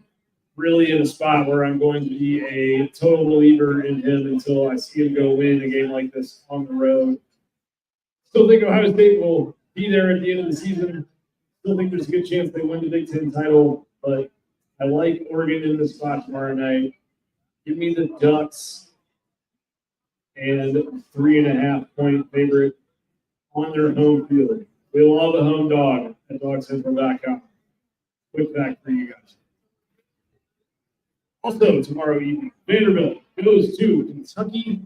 [SPEAKER 1] really in a spot where I'm going to be a total believer in him until I see him go win a game like this on the road. Still think Ohio State will be there at the end of the season. Still think there's a good chance they win the Big Ten title, but I like Oregon in this spot tomorrow night. Give me the Ducks and 3.5-point favorite on their home field. We love a home dog at DawgsCentral.com. Quick fact for you guys. Also, tomorrow evening, Vanderbilt goes to Kentucky.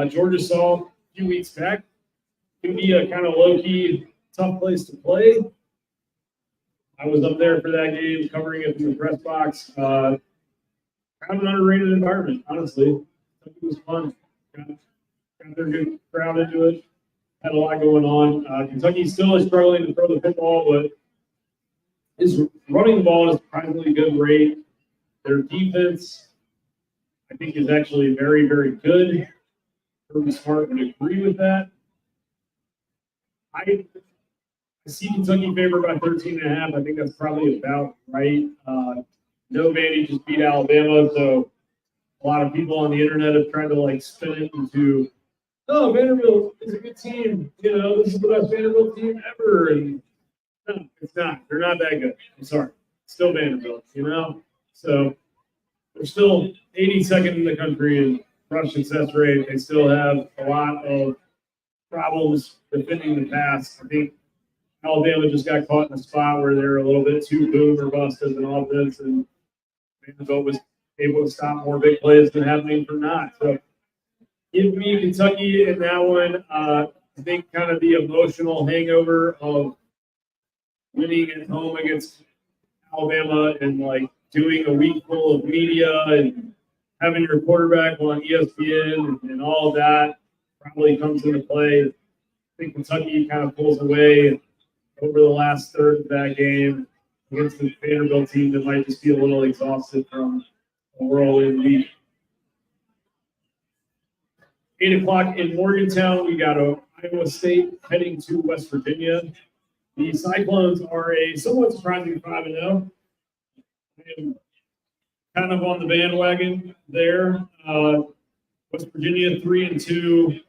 [SPEAKER 1] Georgia saw a few weeks back. Can be a kind of low-key, tough place to play. I was up there for that game, covering it from the press box. Kind of an underrated environment, honestly. It was fun. Got their good crowd into it. Had a lot going on. Kentucky still is struggling to throw the football, but is running the ball at a surprisingly good rate. Their defense, I think, is actually very, very good. Kirby Smart would agree with that. I I see Kentucky favored by 13.5. I think that's probably about right. No, Vandy just beat Alabama, so a lot of people on the internet have tried to like spin it into, oh, Vanderbilt is a good team. You know, this is the best Vanderbilt team ever. And no, it's not. They're not that good. I'm sorry. Still Vanderbilt, you know? So they're still 82nd in the country in rush success rate. They still have a lot of problems defending the pass. I think Alabama just got caught in a spot where they're a little bit too boom or bust as an offense, and Vanderbilt was able to stop more big plays than happening for not. So give me Kentucky in that one. I think kind of the emotional hangover of winning at home against Alabama and like doing a week full of media and having your quarterback on ESPN and all of that probably comes into play. I think Kentucky kind of pulls away over the last third of that game against the Vanderbilt team that might just be a little exhausted from a whirlwind week. 8 o'clock in Morgantown, we got Iowa State heading to West Virginia. The Cyclones are a somewhat surprising 5-0. I am kind of on the bandwagon there. West Virginia 3-2.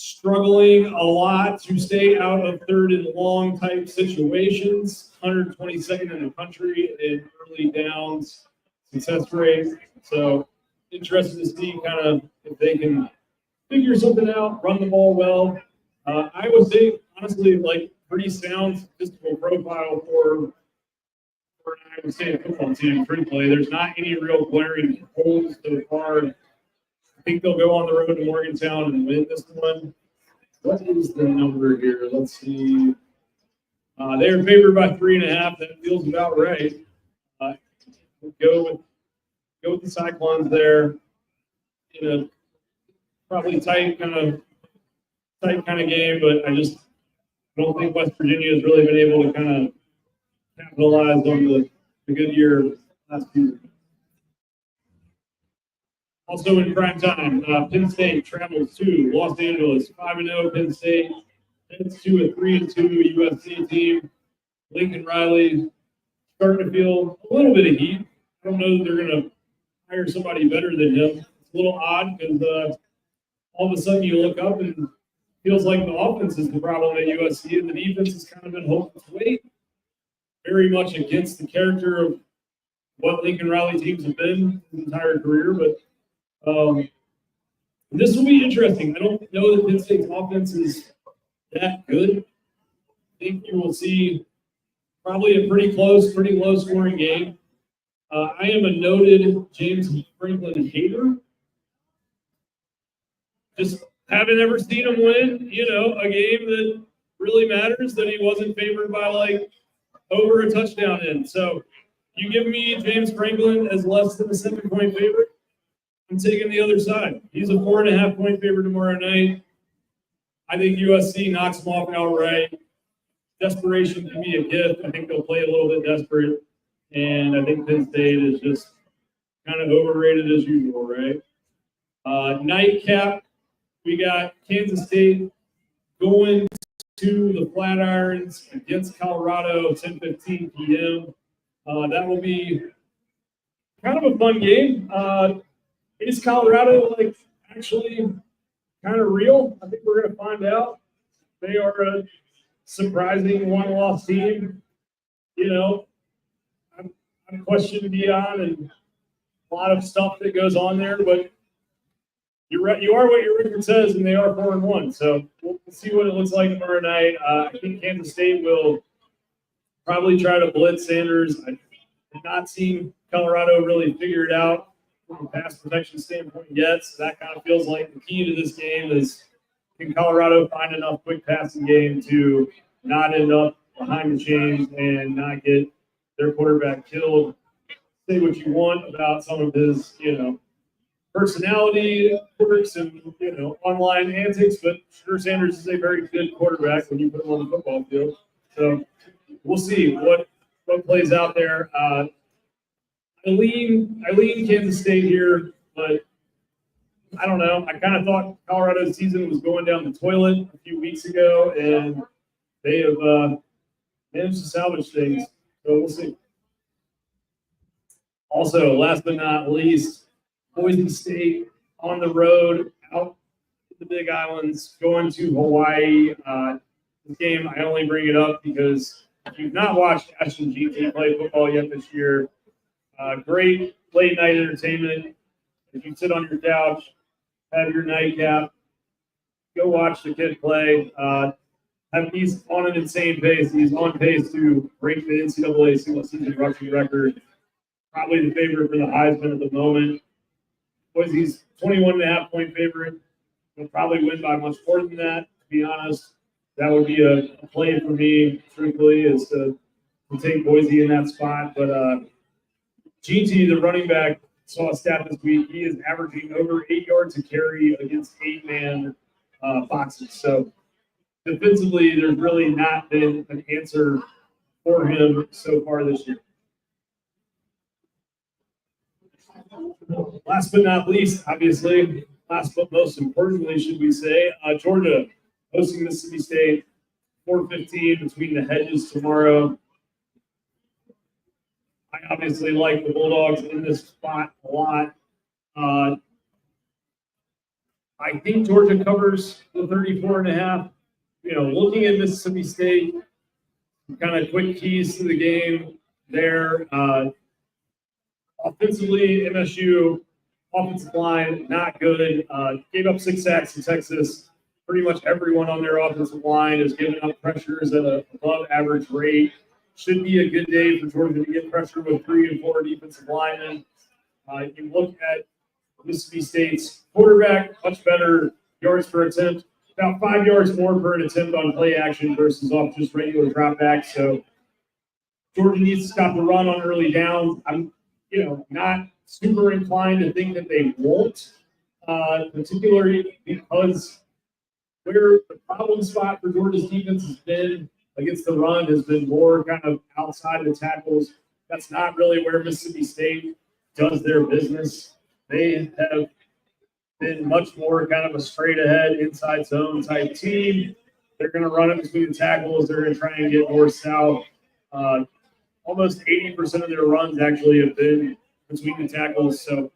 [SPEAKER 1] Struggling a lot to stay out of third and long type situations. 122nd in the country in early downs success rate. So interested to see kind of if they can figure something out, run the ball well. Iowa State, honestly, like pretty sound statistical profile for an Iowa State football team. Frankly, there's not any real glaring holes so far. I think they'll go on the road to Morgantown and win this one. What is the number here? Let's see. They're favored by 3.5. That feels about right. Go with the Cyclones there. In a probably tight kind of game, but I don't think West Virginia has really been able to kind of capitalize on the good year last season. Also in prime time, Penn State travels to Los Angeles, 5-0 Penn State, heads to a 3-2 USC team. Lincoln Riley starting to feel a little bit of heat. I don't know that they're going to hire somebody better than him. It's a little odd because all of a sudden you look up and it feels like the offense is the problem at USC, and the defense has kind of been holding its weight, very much against the character of what Lincoln Riley teams have been his entire career, but this will be interesting. I don't know that Penn State's offense is that good. I think you will see probably a pretty low scoring game. I am a noted James Franklin hater. Just haven't ever seen him win, a game that really matters that he wasn't favored by like over a touchdown in. So you give me James Franklin as less than a 7-point favorite, I'm taking the other side. He's a 4.5-point favorite tomorrow night. I think USC knocks them off outright. Desperation can be a gift. I think they'll play a little bit desperate. And I think Penn State is just kind of overrated as usual, right? Nightcap, we got Kansas State going to the Flatirons against Colorado, 10:15 p.m. That will be kind of a fun game. Is Colorado actually kind of real? I think we're going to find out. They are a surprising one-loss team. I'm questioning Dion and a lot of stuff that goes on there, but you are what your record says, and they are 4-1. So we'll see what it looks like tomorrow night. I think Kansas State will probably try to blitz Sanders. I have not seen Colorado really figure it out from a pass protection standpoint yet, so that kind of feels like the key to this game is, can Colorado find enough quick passing game to not end up behind the chains and not get their quarterback killed? Say what you want about some of his, personality quirks and, online antics, but sure, Sanders is a very good quarterback when you put him on the football field. So we'll see what plays out there. I lean Kansas State here, but I don't know. I kind of thought Colorado's season was going down the toilet a few weeks ago, and they have managed to salvage things. So we'll see. Also, last but not least, Boise State on the road out the Big Islands, going to Hawaii. This game, I only bring it up because if you've not watched Ashton GT play football yet this year, great late night entertainment. If you sit on your couch, have your nightcap, go watch the kid play. He's on an insane pace. He's on pace to break the NCAA single season rushing record. Probably the favorite for the Heisman at the moment. Boise's 21.5 point favorite. He'll probably win by much more than that, to be honest. That would be a play for me, truthfully, is to take Boise in that spot. But GT, the running back, saw a stat this week. He is averaging over 8 yards a carry against 8-man boxes. So defensively, there's really not been an answer for him so far this year. Last but not least, obviously, last but most importantly, should we say, Georgia hosting Mississippi State, 4:15 between the hedges tomorrow. I obviously like the Bulldogs in this spot a lot. I think Georgia covers the 34.5. Looking at Mississippi State, kind of quick keys to the game there. Offensively, MSU, offensive line, not good. Gave up 6 sacks to Texas. Pretty much everyone on their offensive line is giving up pressures at an above average rate. Should be a good day for Georgia to get pressure with 3 and 4 defensive linemen. You look at Mississippi State's quarterback, much better yards per attempt, about 5 yards more per attempt on play action versus off just regular dropbacks. So Georgia needs to stop the run on early downs. I'm not super inclined to think that they won't, particularly because where the problem spot for Georgia's defense has been against the run has been more kind of outside of the tackles. That's not really where Mississippi State does their business. They have been much more kind of a straight ahead inside zone type team. They're going to run it between the tackles. They're going to try and get north south. Almost 80% of their runs actually have been between the tackles. So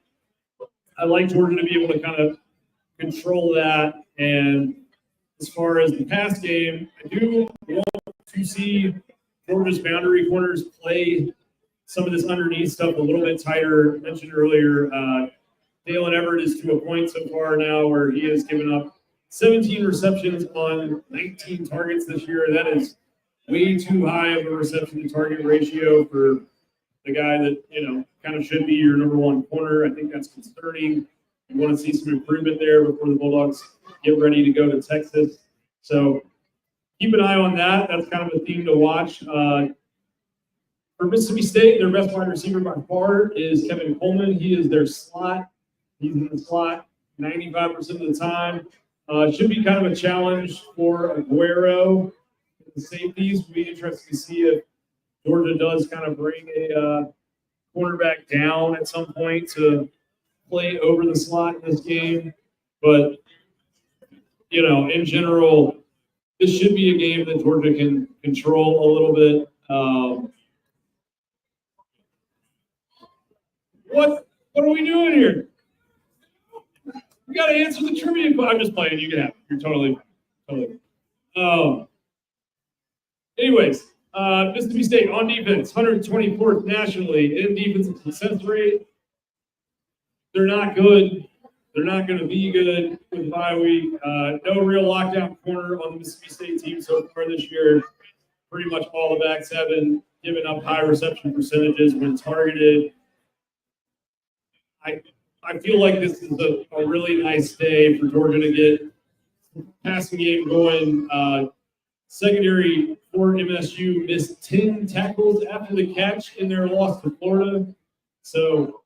[SPEAKER 1] I like Georgia to be able to kind of control that. And as far as the pass game, I do want to see Georgia's boundary corners play some of this underneath stuff a little bit tighter. I mentioned earlier, Dalen Everett is to a point so far now where he has given up 17 receptions on 19 targets this year. That is way too high of a reception to target ratio for the guy that, kind of should be your number one corner. I think that's concerning. You want to see some improvement there before the Bulldogs get ready to go to Texas. So keep an eye on that. That's kind of a theme to watch. For Mississippi State, their best wide receiver by far is Kevin Coleman. He is their slot. He's in the slot 95% of the time. Should be kind of a challenge for Aguero. The safeties will be interesting to see if Georgia does kind of bring a quarterback down at some point to play over the slot in this game. But, in general, this should be a game that Georgia can control a little bit. What are we doing here? We got to answer the trivia. I'm just playing. You can have it. You're totally fine. Anyways, Mississippi State on defense, 124th nationally in defensive success rate. They're not good. They're not going to be good with bye week. No real lockdown corner on the Mississippi State team so far this year. Pretty much all the backs have been giving up high reception percentages when targeted. I feel like this is a really nice day for Georgia to get passing game going. Secondary for MSU missed 10 tackles after the catch in their loss to Florida. So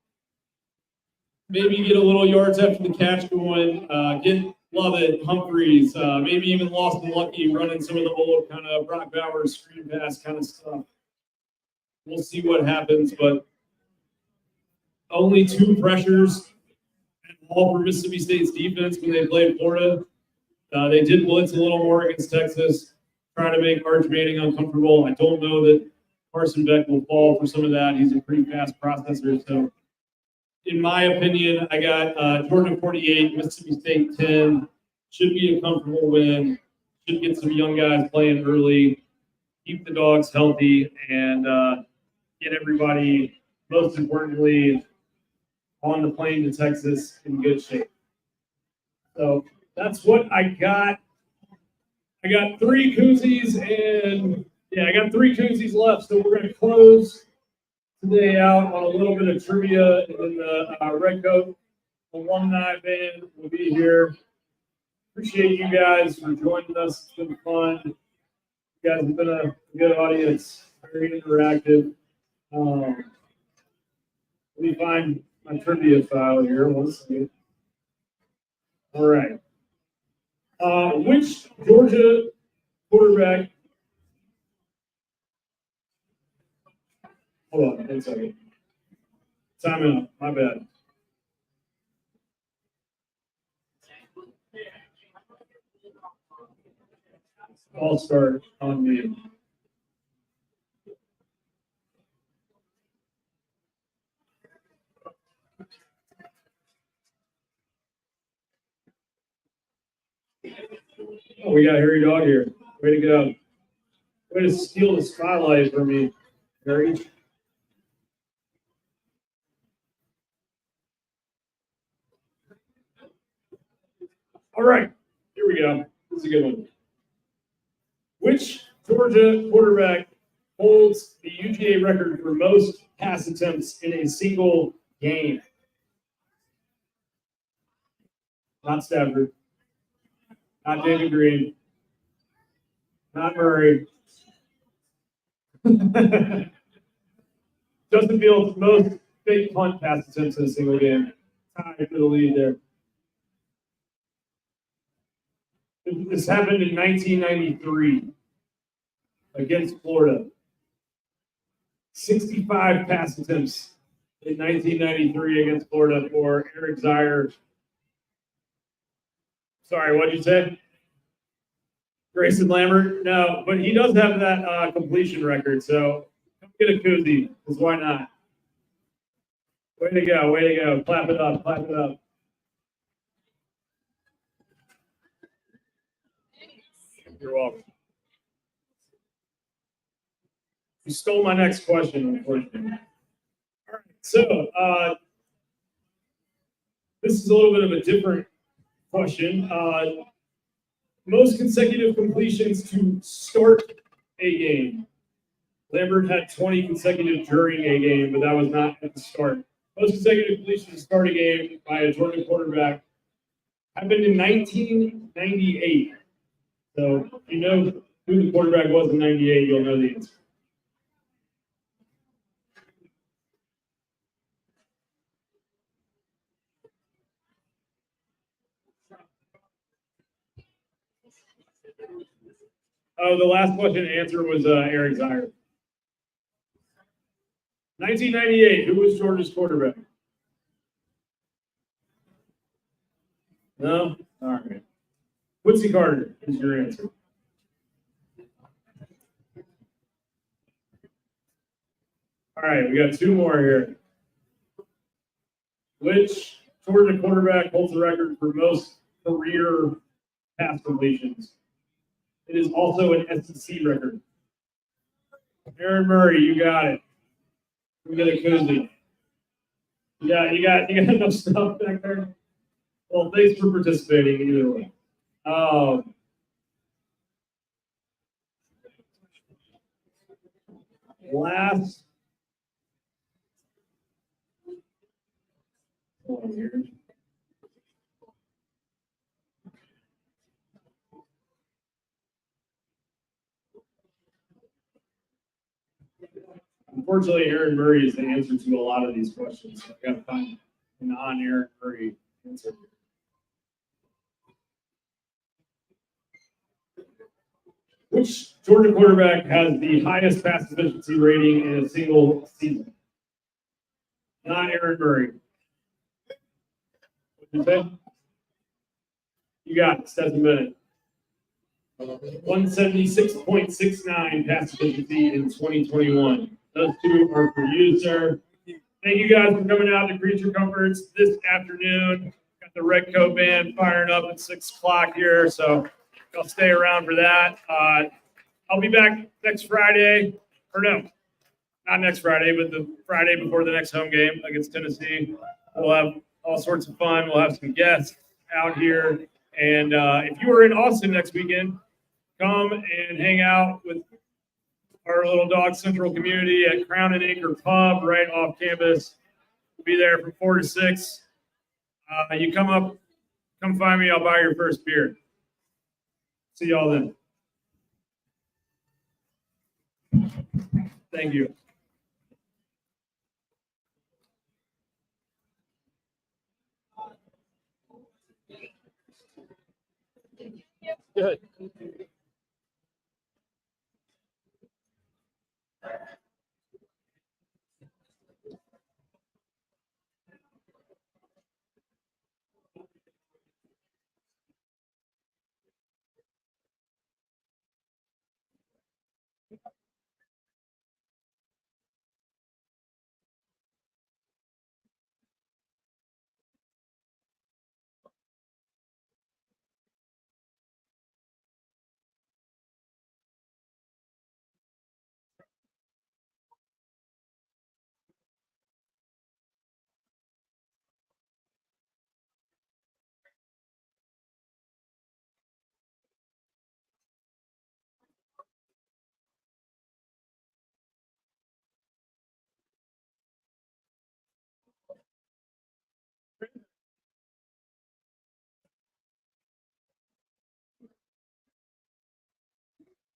[SPEAKER 1] maybe get a little yards after the catch going. Get Lovett, Humphreys, maybe even Lost and Lucky running some of the old kind of Brock Bowers screen pass kind of stuff. We'll see what happens, but only 2 pressures at all for Mississippi State's defense when they played Florida. They did blitz a little more against Texas. try to make Arch Manning uncomfortable. I don't know that Carson Beck will fall for some of that. He's a pretty fast processor. So, in my opinion, I got Georgia 48, Mississippi State 10. Should be a comfortable win. Should get some young guys playing early. Keep the dogs healthy and get everybody, most importantly, on the plane to Texas in good shape. So that's what I got. I got 3 koozies I got 3 koozies left. So we're going to close today out on a little bit of trivia, and then the Red Coat alumni band will be here. Appreciate you guys for joining us. It's been fun. You guys have been a good audience, very interactive. Let me find my trivia file here. One second. All right. Which Georgia quarterback? Hold on, 1 second. Time out. My bad. I'll start on me. Oh, we got Harry Dog here. Way to go. Way to steal the spotlight from me, Harry. All right, here we go. This is a good one. Which Georgia quarterback holds the UGA record for most pass attempts in a single game? Not Stafford. Not David Green. Not Murray. Justin Fields' most fake punt pass attempts in a single game. Tied for the lead there. This happened in 1993 against Florida. 65 pass attempts in 1993 against Florida for Eric Zier. Sorry, what did you say? Grayson Lambert? No, but he does have that completion record, so come get a koozie, because why not? Way to go, way to go. Clap it up, clap it up. You're welcome. You stole my next question, unfortunately. All right, so this is a little bit of a different question. Most consecutive completions to start a game. Lambert had 20 consecutive during a game, but that was not at the start. Most consecutive completions to start a game by a Georgia quarterback happened in 1998. So if you know who the quarterback was in 98, you'll know the answer. Oh, the last question and answer was Eric Zier. 1998, who was Georgia's quarterback? No? All right. Quincy Carter is your answer. All right, we got 2 more here. Which Georgia quarterback holds the record for most career pass completions? It is also an SEC record. Aaron Murray, you got it. We got a koozie. You got enough stuff back there. Well, thanks for participating either way. Last. Hold on here. Unfortunately, Aaron Murray is the answer to a lot of these questions. So I've got to find an on-Aaron Murray answer. Which Georgia quarterback has the highest pass efficiency rating in a single season? Not Aaron Murray. What did you say? You got it. Stetson Bennett. 176.69 pass efficiency in 2021. Those two are for you, sir. Thank you guys for coming out to Creature Comforts this afternoon. Got the Red Coat Band firing up at 6 o'clock here, so I'll stay around for that. I'll be back next Friday, or no, not next Friday, but the Friday before the next home game against Tennessee. We'll have all sorts of fun. We'll have some guests out here. And if you are in Austin next weekend, come and hang out with our little DawgsCentral community at Crown and Anchor Pub right off campus. We'll be there from 4 to 6. You come find me. I'll buy your first beer. See y'all then. Thank you. Good.